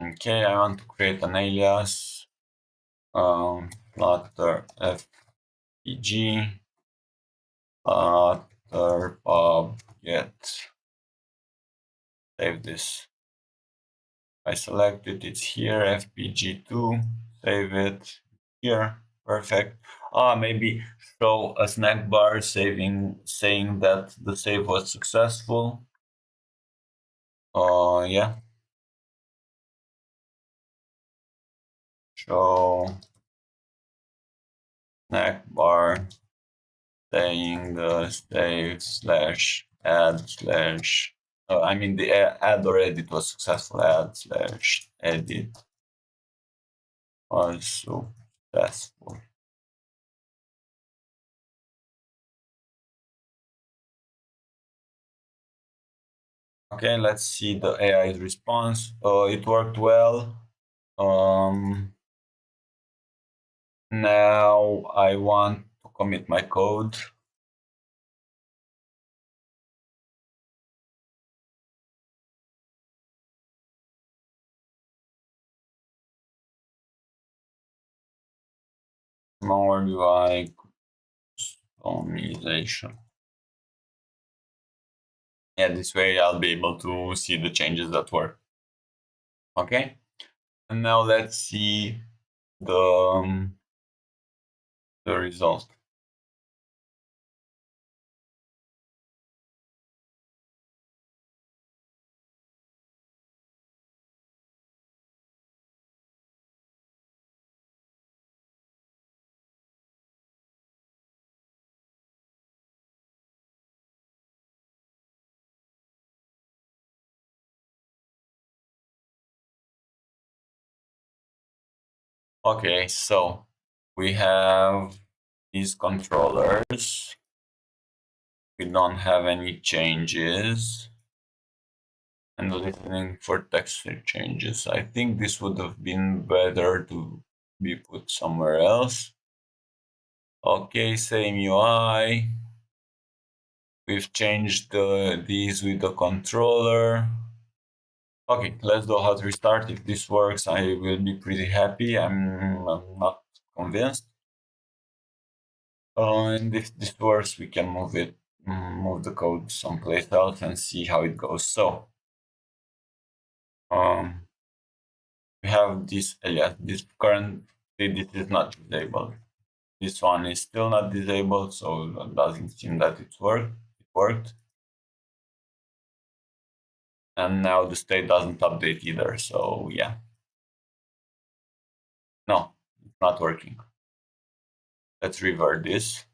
Okay, I want to create an alias. Flutter FPG, Flutter pub get. Save this. I select it, it's here, FPG2, save it here, perfect. Maybe show a snack bar saying that the save was successful. Yeah. Show snack bar saying the save slash add slash I mean the add or edit was successful, add slash edit was successful. Okay, let's see the AI's response. It worked well. Now I want to commit my code. More UI customization. Yeah, this way I'll be able to see the changes that work. Okay, and now let's see the result. Okay, so we have these controllers. We don't have any changes. And listening for texture changes. I think this would have been better to be put somewhere else. Okay, same UI. We've changed these with the controller. Okay, let's do a hot restart. If this works, I will be pretty happy. I'm not convinced. And if this works, we can move the code someplace else and see how it goes. So, we have this alias. This currently this is not disabled. This one is still not disabled, so it doesn't seem that it worked. And now the state doesn't update either, so yeah. No, it's not working. Let's revert this.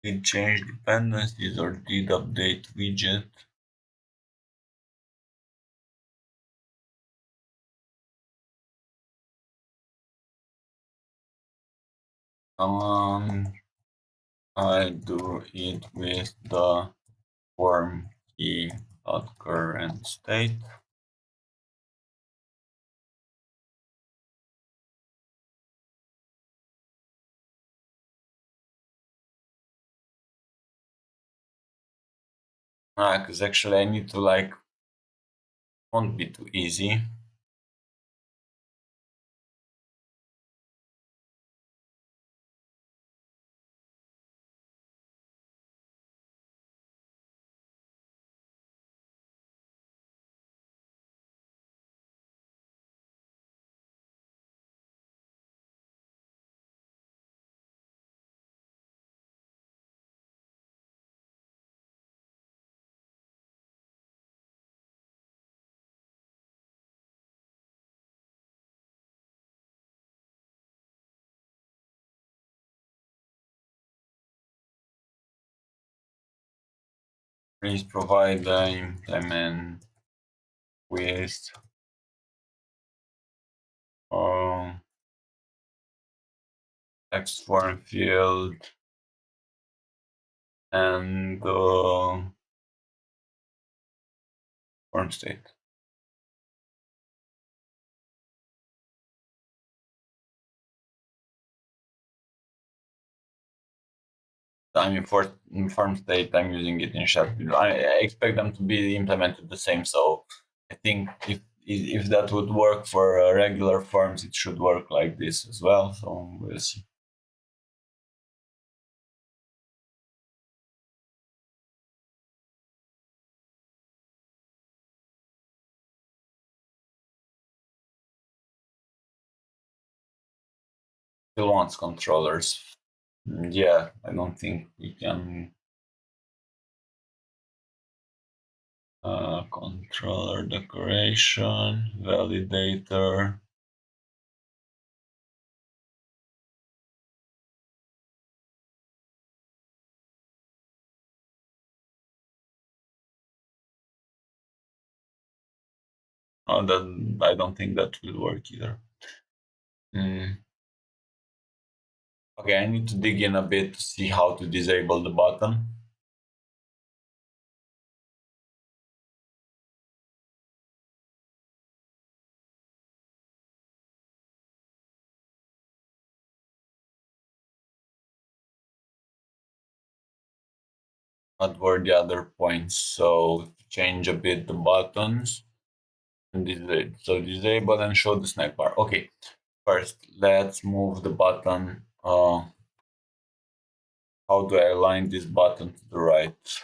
Did change dependencies or did update widget? I do it with the form key current state. Because actually I need to won't be too easy. Please provide the implement with text form field and form state. I mean, for form state, I'm using it in shell. I expect them to be implemented the same. So I think if that would work for regular forms, it should work like this as well. So we'll see. Still wants controllers. Yeah, I don't think we can. Controller decoration, validator. Oh, that I don't think that will work either. Okay, I need to dig in a bit to see how to disable the button. What were the other points? So change a bit the buttons. And disable and show the snack bar. Okay, first let's move the button. How do I align this button to the right?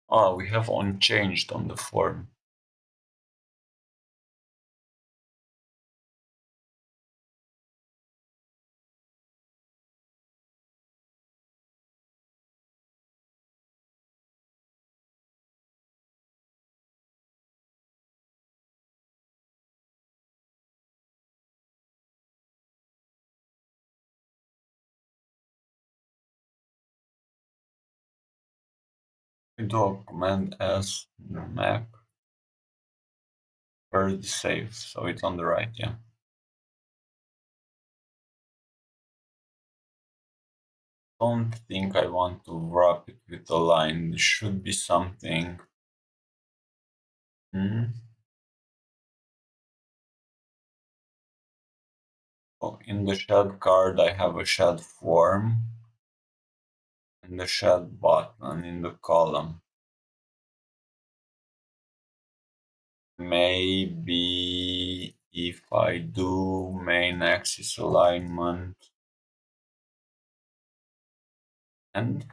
Oh, we have unchanged on the form. We do a command as map per save, so it's on the right, yeah. Don't think I want to wrap it with a line. There should be something. Oh, in the shed card, I have a shed form and the shed button in the column. Maybe if I do main axis alignment and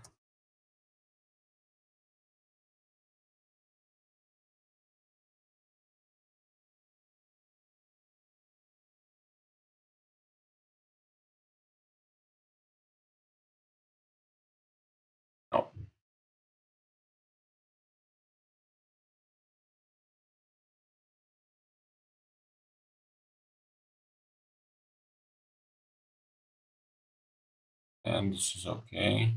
no. And this is okay.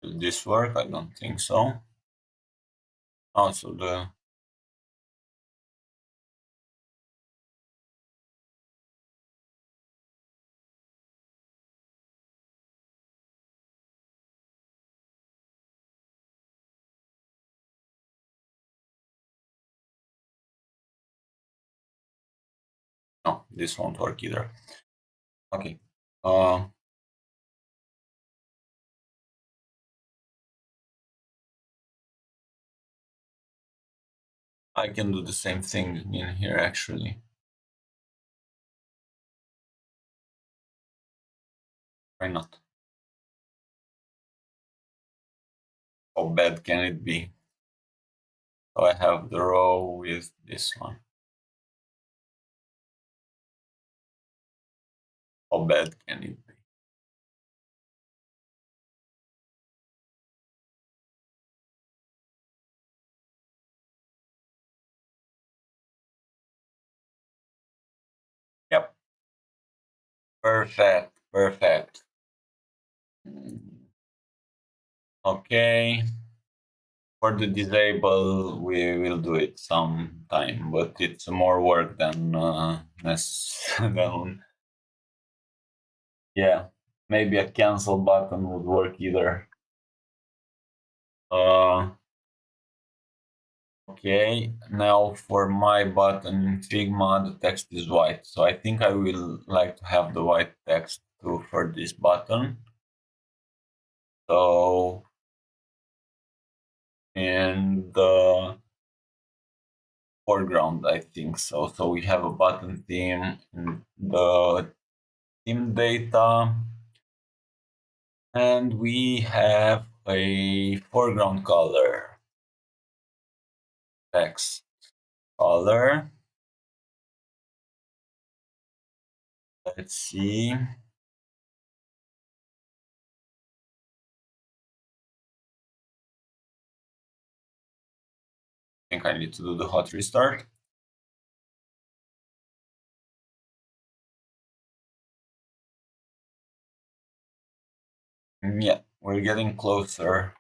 Will this work? I don't think so. Also no, this won't work either. Okay. I can do the same thing in here actually. Why not? How bad can it be? So I have the row with this one. How bad can it be? Yep. Perfect. Perfect. Okay. For the disable, we will do it sometime, but it's more work than than yeah. Maybe a cancel button would work either. Okay, now for my button in Figma, the text is white. So I think I will like to have the white text too for this button. So in the foreground, I think so. So we have a button theme in the theme data, and we have a foreground color, text color. Let's see. I think I need to do the hot restart. Yeah, we're getting closer.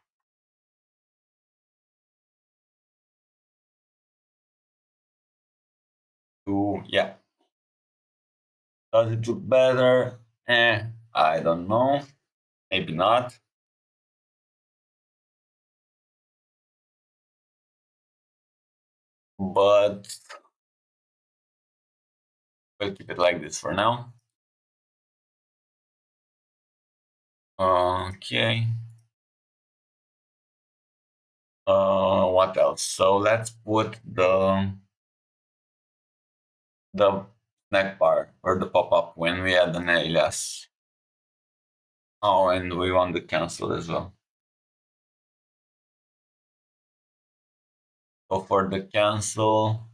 Yeah. Does it look better? I don't know. Maybe not. But we'll keep it like this for now. Okay. What else? So let's put the snack bar or the pop-up when we add an alias. Oh, and we want the cancel as well. So for the cancel,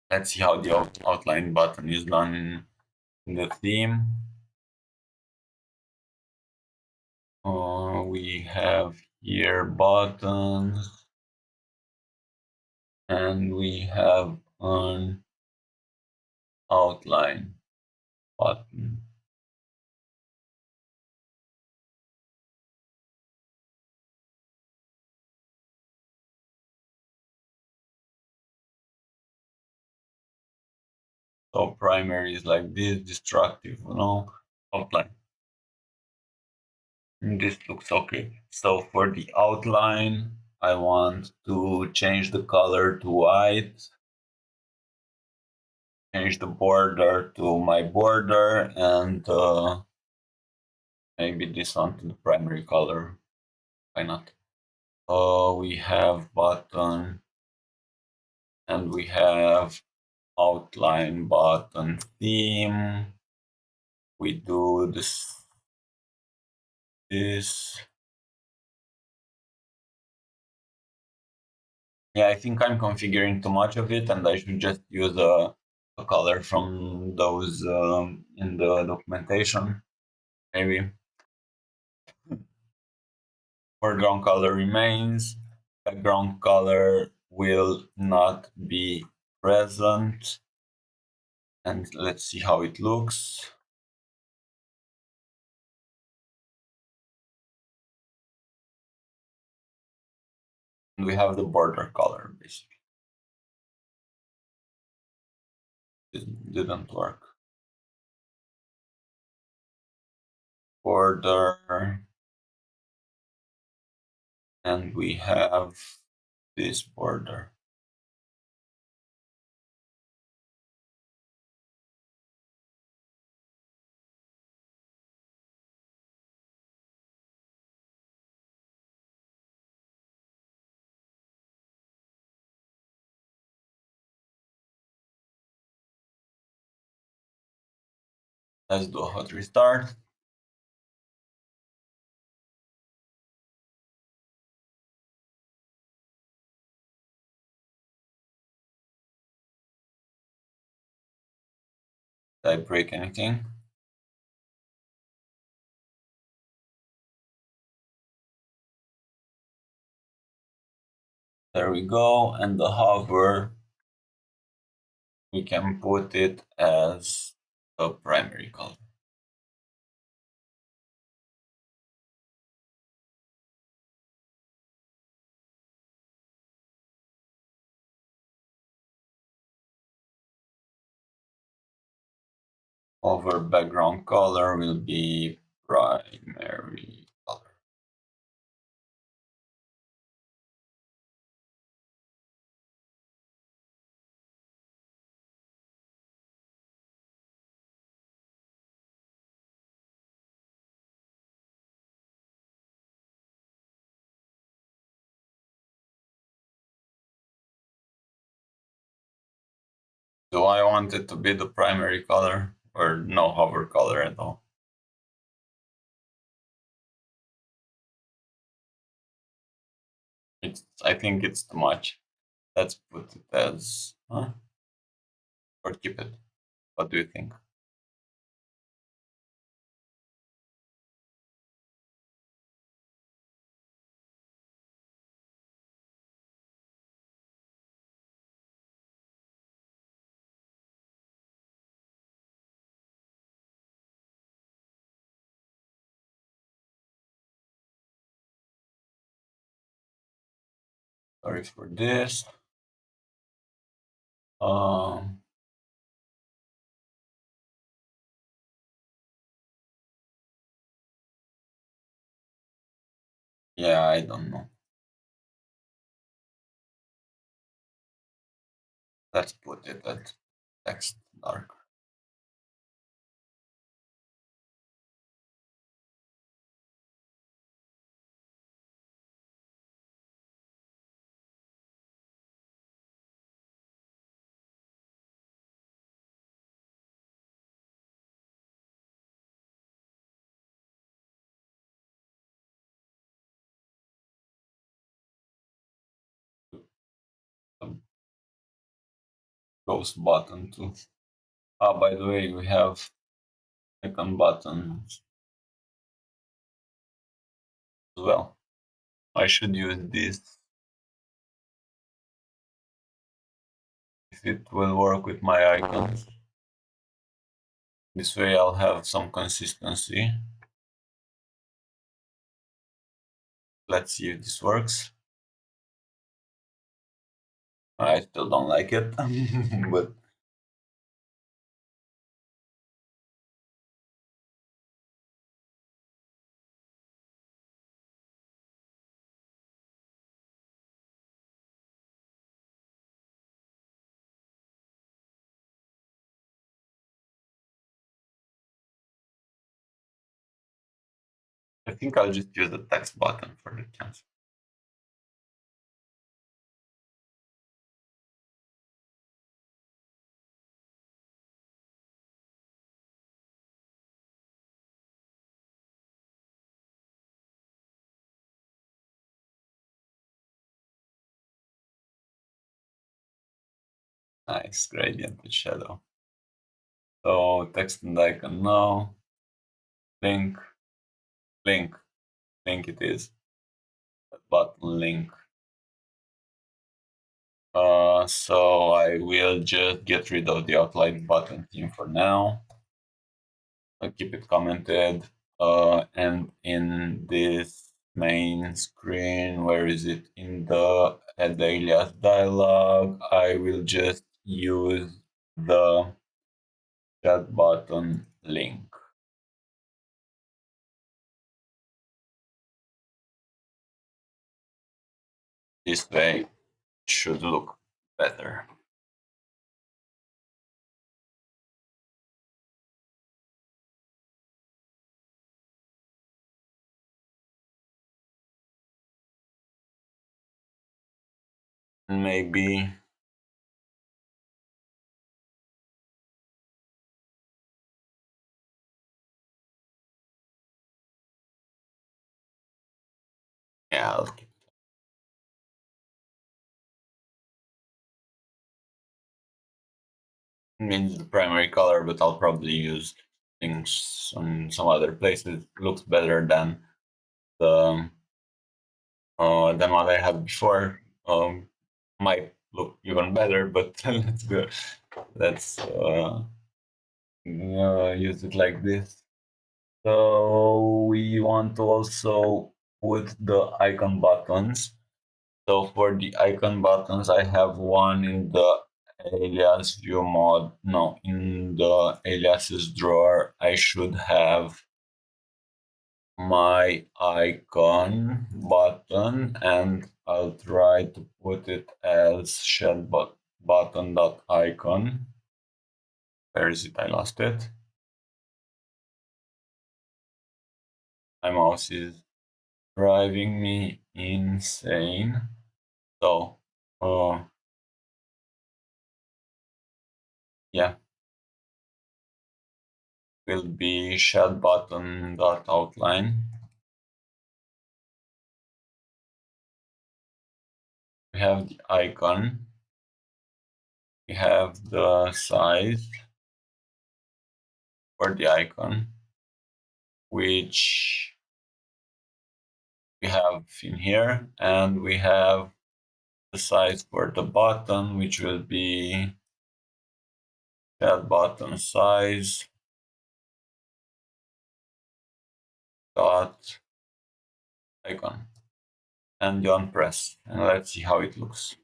let's see how the outline button is done in the theme. We have here buttons, and we have an outline button. So primary is like this, destructive, outline. And this looks okay. So for the outline, I want to change the color to white, change the border to my border, and maybe this one to the primary color. Why not? We have button, and we have outline button theme. We do this. Yeah, I think I'm configuring too much of it, and I should just use a color from those in the documentation. Maybe foreground color remains. Background color will not be present. And let's see how it looks. And we have the border color, basically. It didn't work. Border. And we have this border. Let's do a hot restart. Did I break anything? There we go, and the hover, we can put it as a primary color. Hover background color will be primary color. Do I want it to be the primary color or no hover color at all? I think it's too much. Let's put it as, or keep it. What do you think? Sorry for this. Yeah, I don't know. Let's put it at text dark. Ghost button too. Ah, by the way, we have icon buttons as well. I should use this if it will work with my icons. This way I'll have some consistency. Let's see if this works. I still don't like it, but I think I'll just use the text button for the cancel. Nice gradient with shadow. So text and icon now. Link, link, link it is. Button link. So I will just get rid of the outline button theme for now. I'll keep it commented. And in this main screen, where is it? In the add alias dialog, I will just use the chat button link. This way it should look better. Maybe Yeah, I'll keep it. Means the primary color, but I'll probably use things on some other places. It looks better the than what I had before. Might look even better, but let's go. Let's use it like this. So we want to also put the icon buttons. So for the icon buttons, I have one in the alias view mod. No, in the aliases drawer, I should have my icon button, and I'll try to put it as shed button.icon. Where is it? I lost it. My mouse is driving me insane. So, yeah, will be shed button.outline. We have the icon. We have the size for the icon, which we have in here, and we have the size for the button, which will be that button size dot icon, and on press, and let's see how it looks.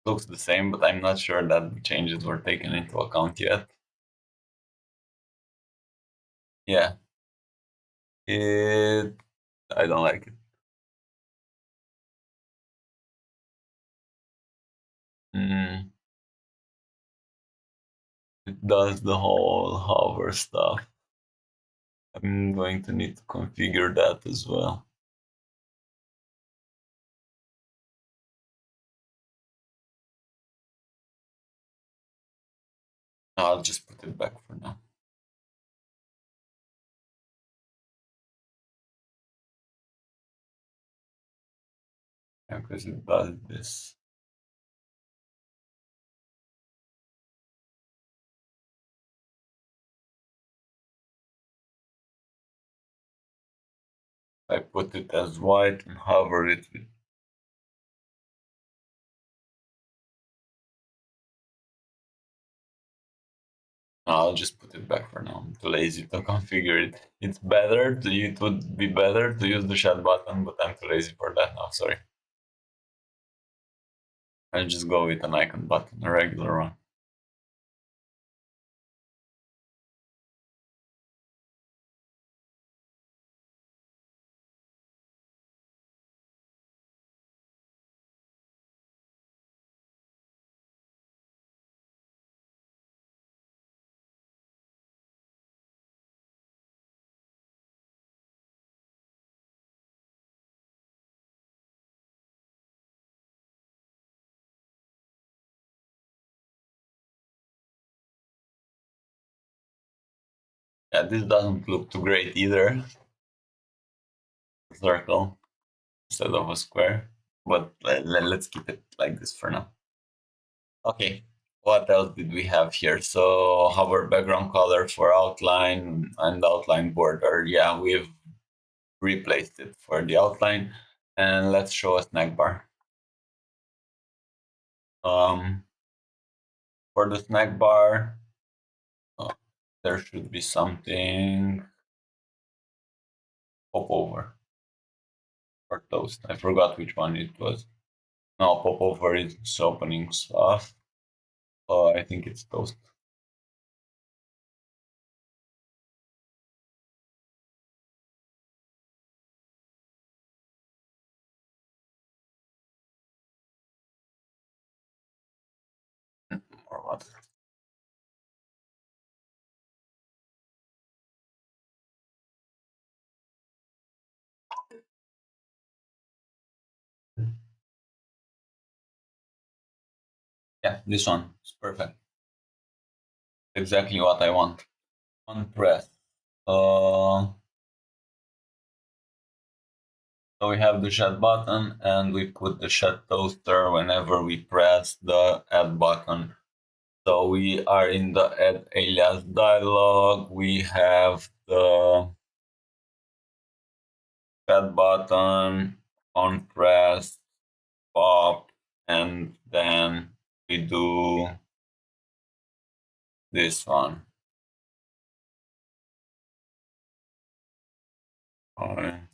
Looks the same, but I'm not sure that the changes were taken into account yet. Yeah, I don't like it. It does the whole hover stuff. I'm going to need to configure that as well. I'll just put it back for now. Yeah, because it does this. I put it as white and hover it with. I'll just put it back for now. I'm too lazy to configure it. It would be better to use the chat button, but I'm too lazy for that now, sorry. I'll just go with an icon button, a regular one. Yeah, this doesn't look too great either. Circle instead of a square, but let's keep it like this for now. Okay, what else did we have here? So hover background color for outline and outline border. Yeah, we've replaced it for the outline. And let's show a snack bar. For the snack bar, there should be something pop over or toast. I forgot which one it was. No, pop over is opening stuff. I think it's toast. Or what? Yeah, this one is perfect. Exactly what I want. On press. So we have the chat button and we put the chat toaster whenever we press the add button. So we are in the add alias dialog. We have the chat button on press, pop, and then we do this one. Okay.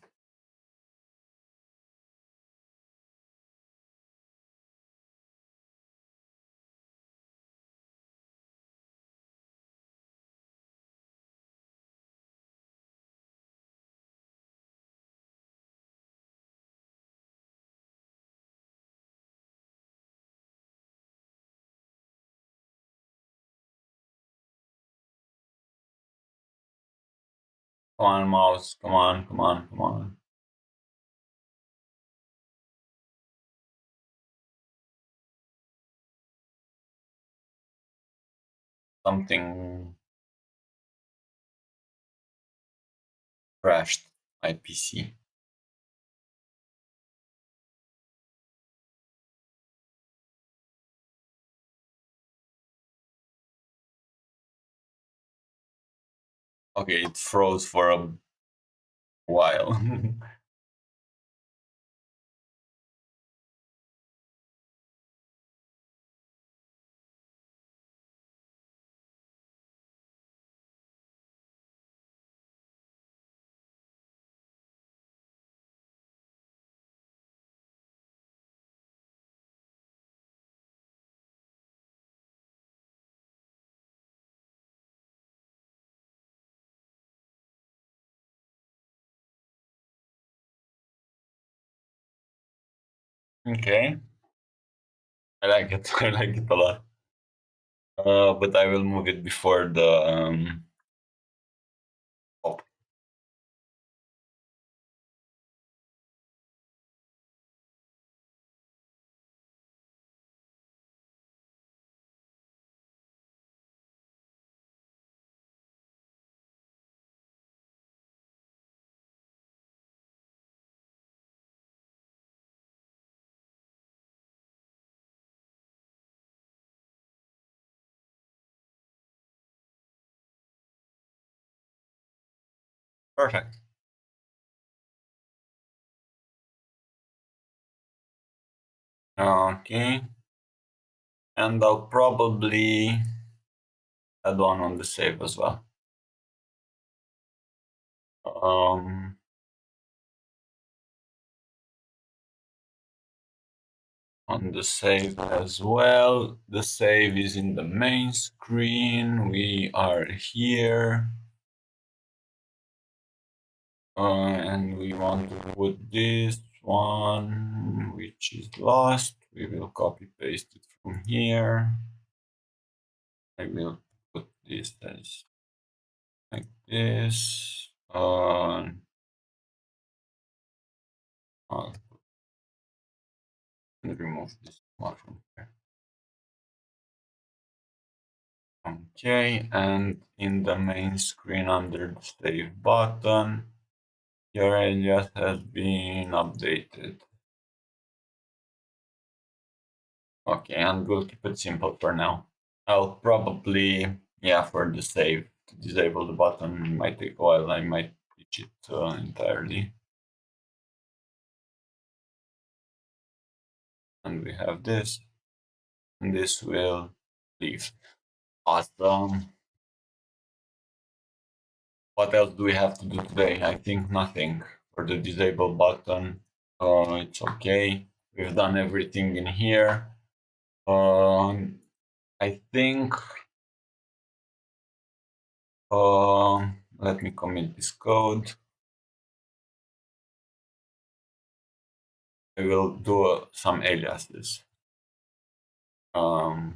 Come on, mouse. Come on, come on, come on. Something crashed my PC. Okay, it froze for a while. Okay, I like it. I like it a lot. But I will move it before the oh, perfect. Okay, and I'll probably add one on the save as well. Um, on the save as well. The save is in the main screen. We are here. And we want to put this one, which is lost. We will copy paste it from here. I will put this as like this. I'll remove this one from here. Okay, and in the main screen under the save button, your alias has been updated. Okay, and we'll keep it simple for now. I'll probably, yeah, for the save, to disable the button might take a while. I might ditch it entirely. And we have this, and this will leave. Awesome. What else do we have to do today? I think nothing. For the disable button, it's okay. We've done everything in here. I think, let me commit this code. I will do some aliases. So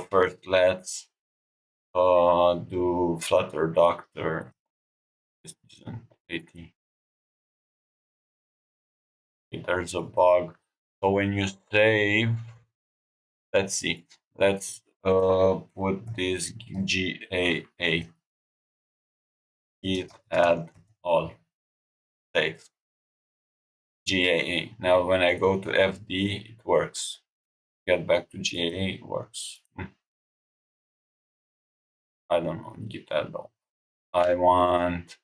first, let's do Flutter doctor. This isn't 80. There's a bug. So when you save, let's see, let's put this GAA, git add all, save, GAA. Now when I go to FD, it works. Get back to GAA, it works. I don't know, git add all. I want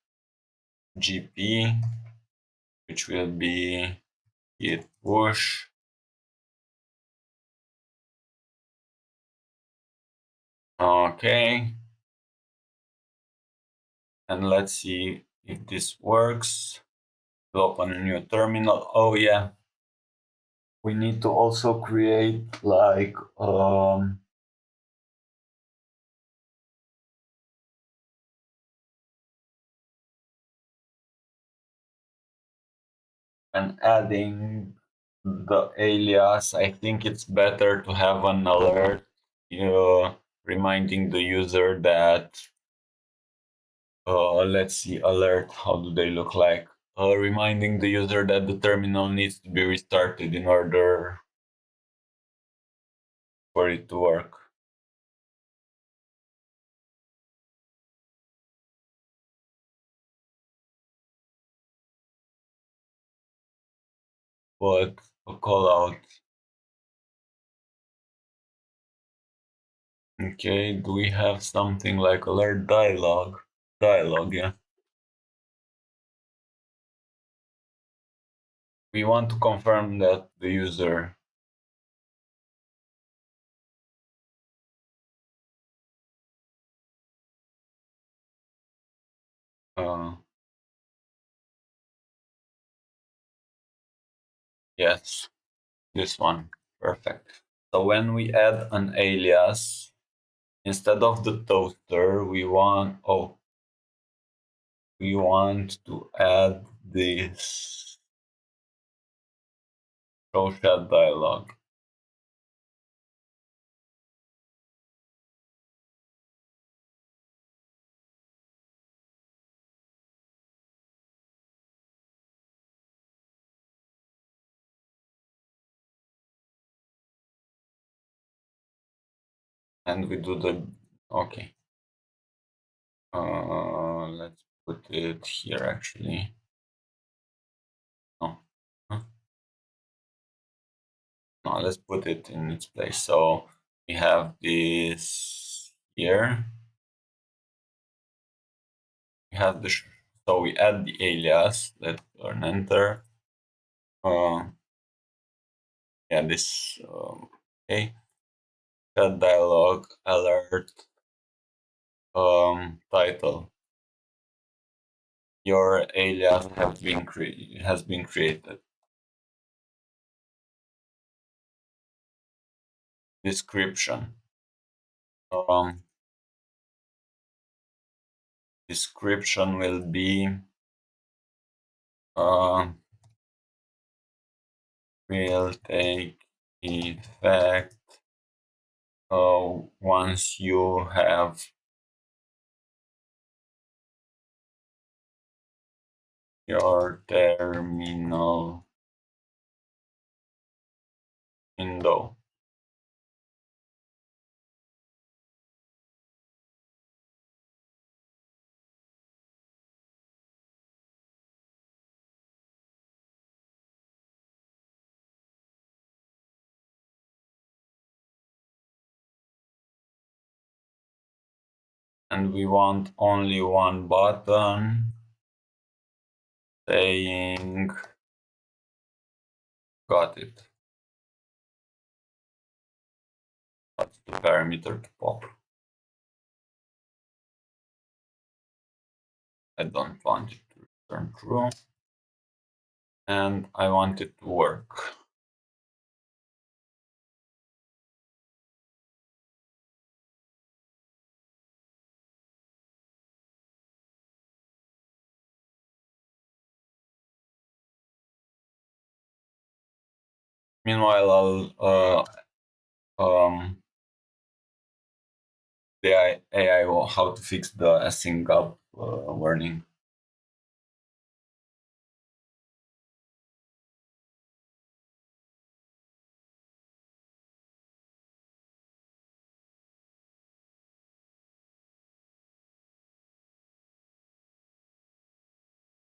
GP, which will be git push. Okay. And let's see if this works. We'll open a new terminal. Oh yeah. We need to also create like and adding the alias. I think it's better to have an alert, reminding the user that let's see, alert, how do they look like? Reminding the user that the terminal needs to be restarted in order for it to work. But a call out. Okay, do we have something like alert dialog? Dialog, yeah. We want to confirm that the user yes, this one. Perfect. So when we add an alias, instead of the toaster, we want to add this show chat dialog. And we do the okay. Let's put it here actually. No. No, let's put it in its place. So we have this here. We have the so we add the alias. Let's turn enter. Yeah, this okay. Chat dialog alert title. Your alias has been created. Description. Description will be will take effect once you have your terminal window. And we want only one button saying got it. That's the parameter to pop. I don't want it to return true. And I want it to work. Meanwhile, the AI will how to fix the async up warning.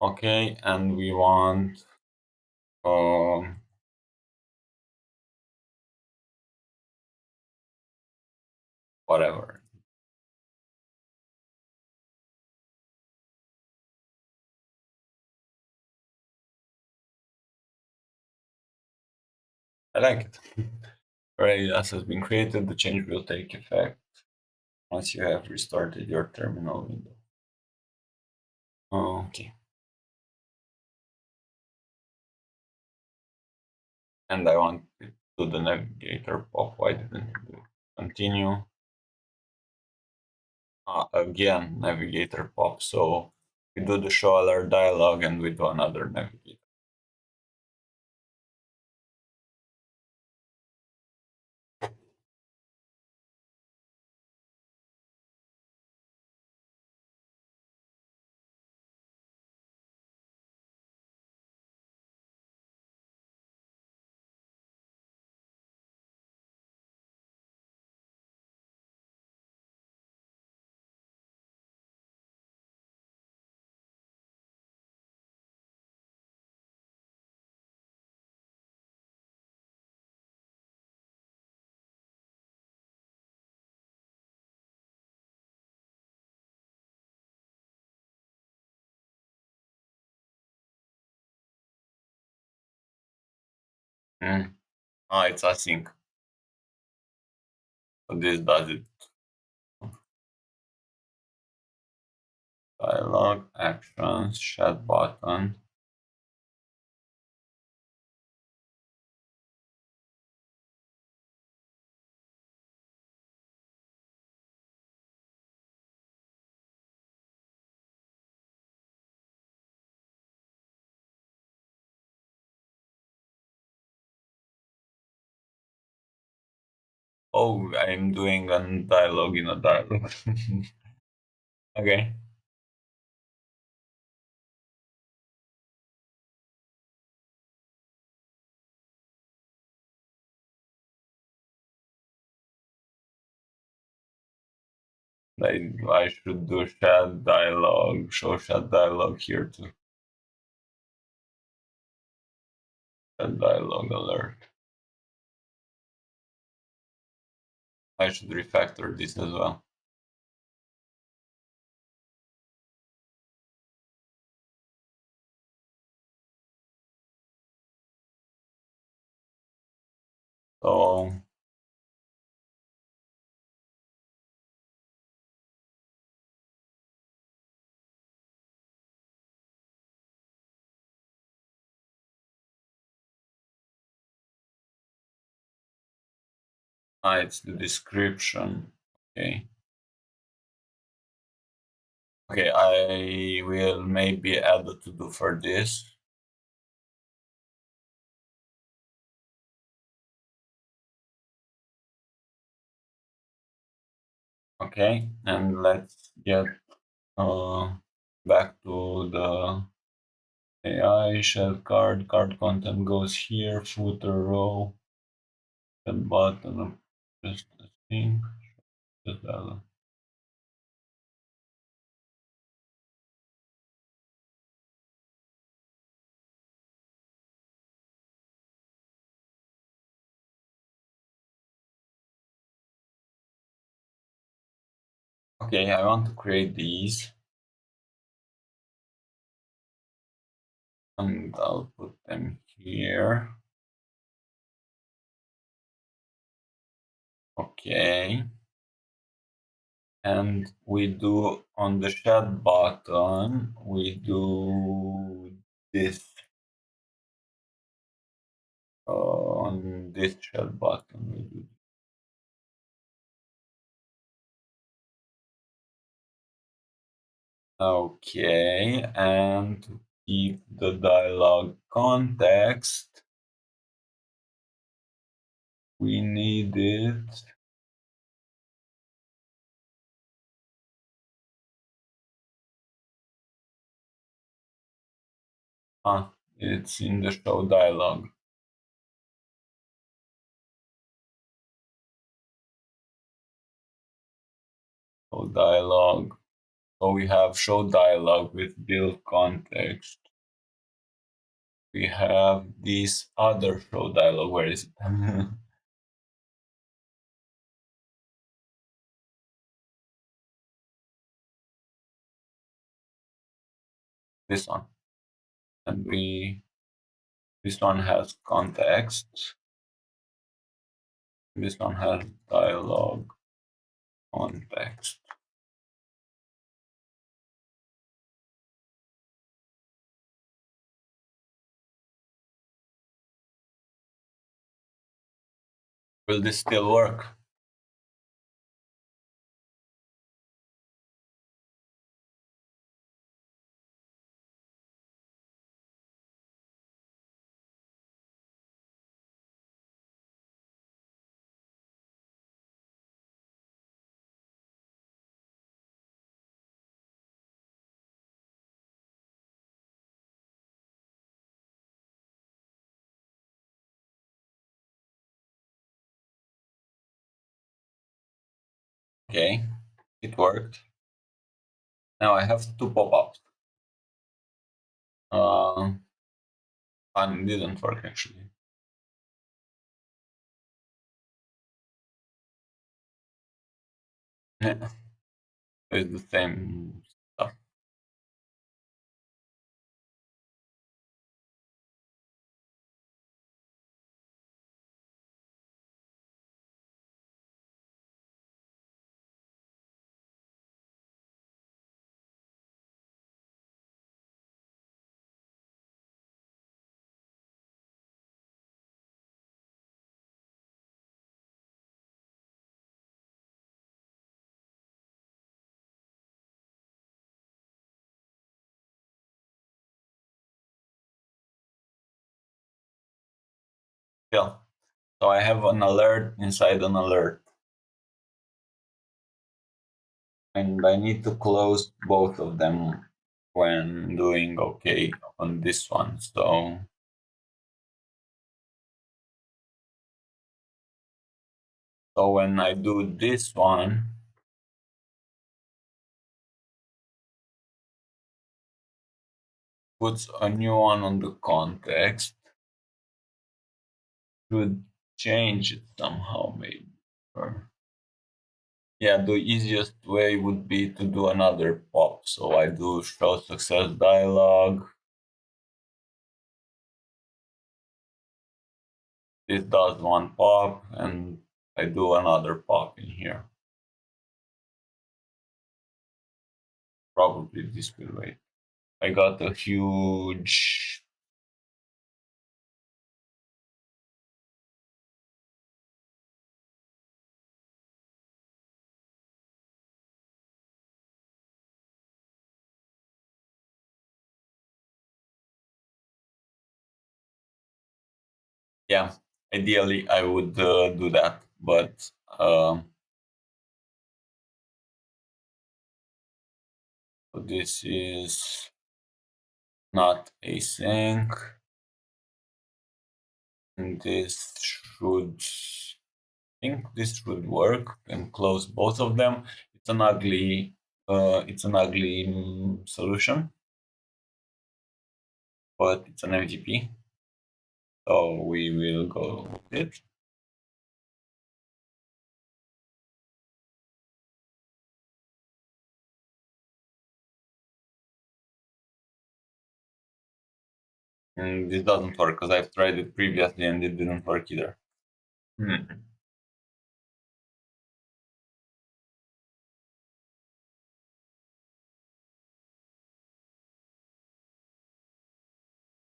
Okay, and we want whatever. I like it. Alias has been created. The change will take effect once you have restarted your terminal window. Okay. And I want to do the navigator pop. Why didn't you do it? Continue. Again, navigator pop. So we do the show alert dialog and we do another navigator. It's async. So this does it. Dialog, actions, chat button. Oh, I'm doing a dialogue in a dialogue. Okay. I should do chat dialogue, show chat dialogue here too. Chat dialogue alert. I should refactor this as well. So it's the description. Okay. Okay, I will maybe add a to-do for this. Okay, and let's get back to the AI shell card. Card content goes here, footer row, the button of just the thing, just the Okay, I want to create these. And I'll put them here. Okay. And we do on the chat button, we do this. On this chat button, we do. Okay, and to keep the dialog context, we need it. It's in the show dialog. Show dialog. So we have show dialog with build context. We have this other show dialog. Where is it? This one. And this one has context. This one has dialog context. Will this still work? Okay, it worked. Now I have two pop-ups. And didn't work actually. Yeah, it's the same stuff. Yeah. So I have an alert inside an alert. And I need to close both of them when doing okay on this one. So when I do this one, puts a new one on the context, should change it somehow maybe. Or, yeah, the easiest way would be to do another pop. So I do show success dialog. This does one pop, and I do another pop in here. Probably this will wait. I got a huge. Yeah, ideally I would do that, but this is not async, and this should, I think this should work and close both of them. It's an ugly, solution, but it's an MVP, so we will go with it. And this doesn't work because I've tried it previously and it didn't work either.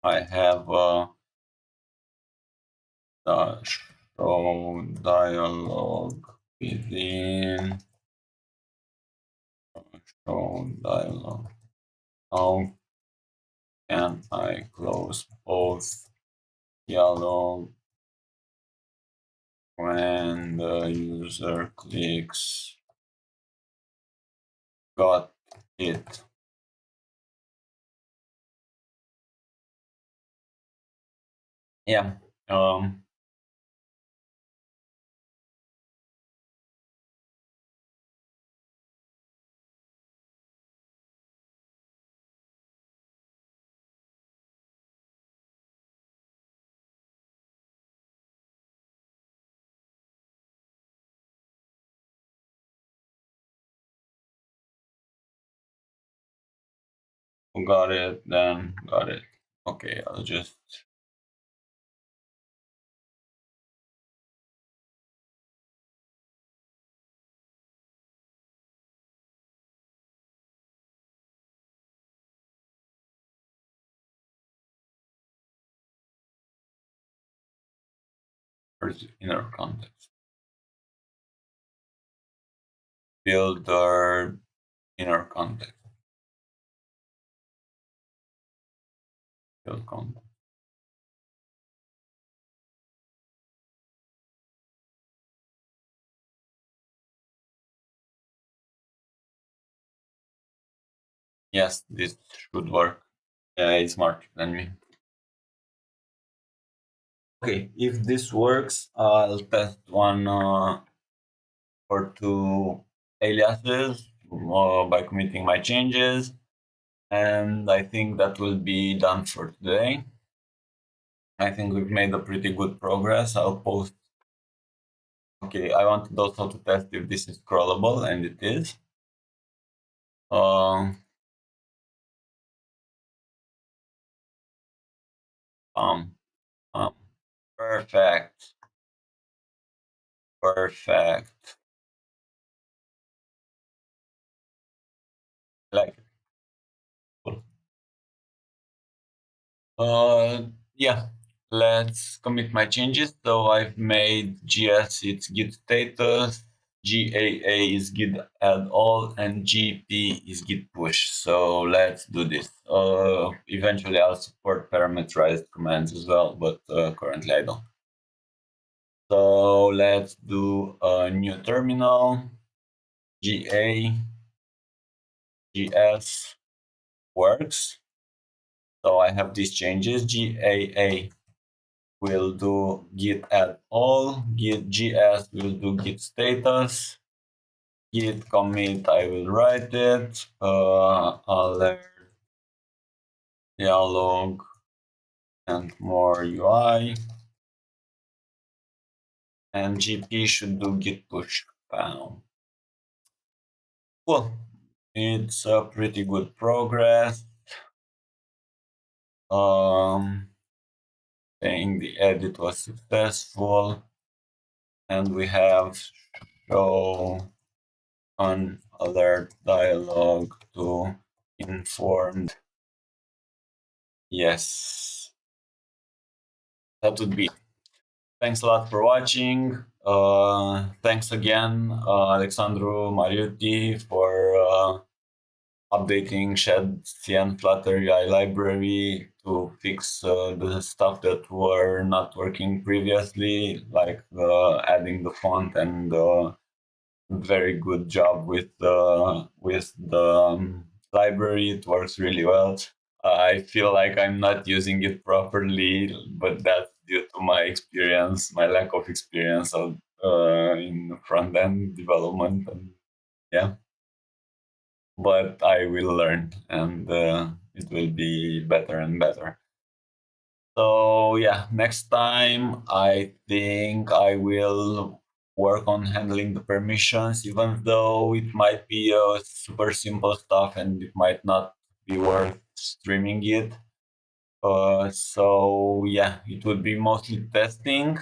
I have show dialog within show dialog. How can I close both dialog when the user clicks got it? Yeah. Got it, then got it. Okay, I'll just first inner context. Build our inner context. Build context. Yes, this should work. It's smarter than me. Okay, if this works, I'll test one or two aliases by committing my changes. And I think that will be done for today. I think we've made a pretty good progress. I'll post. Okay, I wanted also to test if this is scrollable, and it is. Um, um, um, perfect. Perfect. Like it. Cool. Yeah, let's commit my changes. So I've made GS its git status, GAA is git add all, and GP is git push. So let's do this. Eventually I'll support parameterized commands as well, but currently I don't. So let's do a new terminal, GA, GS works. So I have these changes, GAA will do git add all, git gs will do git status, git commit I will write it, alert dialog and more UI, and gp should do git push. Bam. Cool. It's a pretty good progress. Saying the edit was successful, and we have show on alert dialog to informed. Yes, that would be. Thanks a lot for watching. Thanks again, Alexandru Mariuti, for updating Shed CN Flutter UI library to fix the stuff that were not working previously, like adding the font, and very good job with the library. It works really well. I feel like I'm not using it properly, but that's due to my experience, my lack of experience of in front end development, and yeah. But I will learn, and it will be better and better. So yeah, next time I think I will work on handling the permissions, even though it might be a super simple stuff and it might not be worth streaming it. So yeah, it would be mostly testing.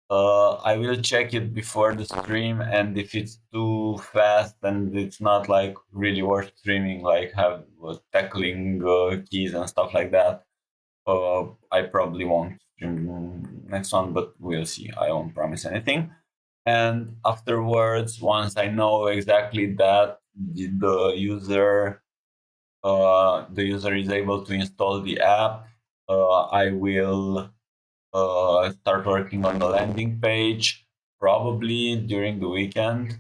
I will check it before the stream, and if it's too fast and it's not like really worth streaming, like have tackling keys and stuff like that, I probably won't stream next one, but we'll see. I won't promise anything. And afterwards, once I know exactly that the user is able to install the app, I will start working on the landing page, probably during the weekend,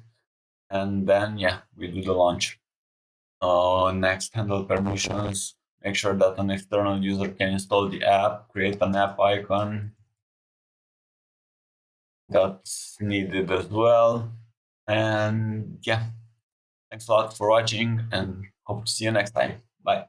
and then yeah, we do the launch. Next, handle permissions. Make sure that an external user can install the app, create an app icon. That's needed as well. And yeah, thanks a lot for watching, and hope to see you next time. Bye.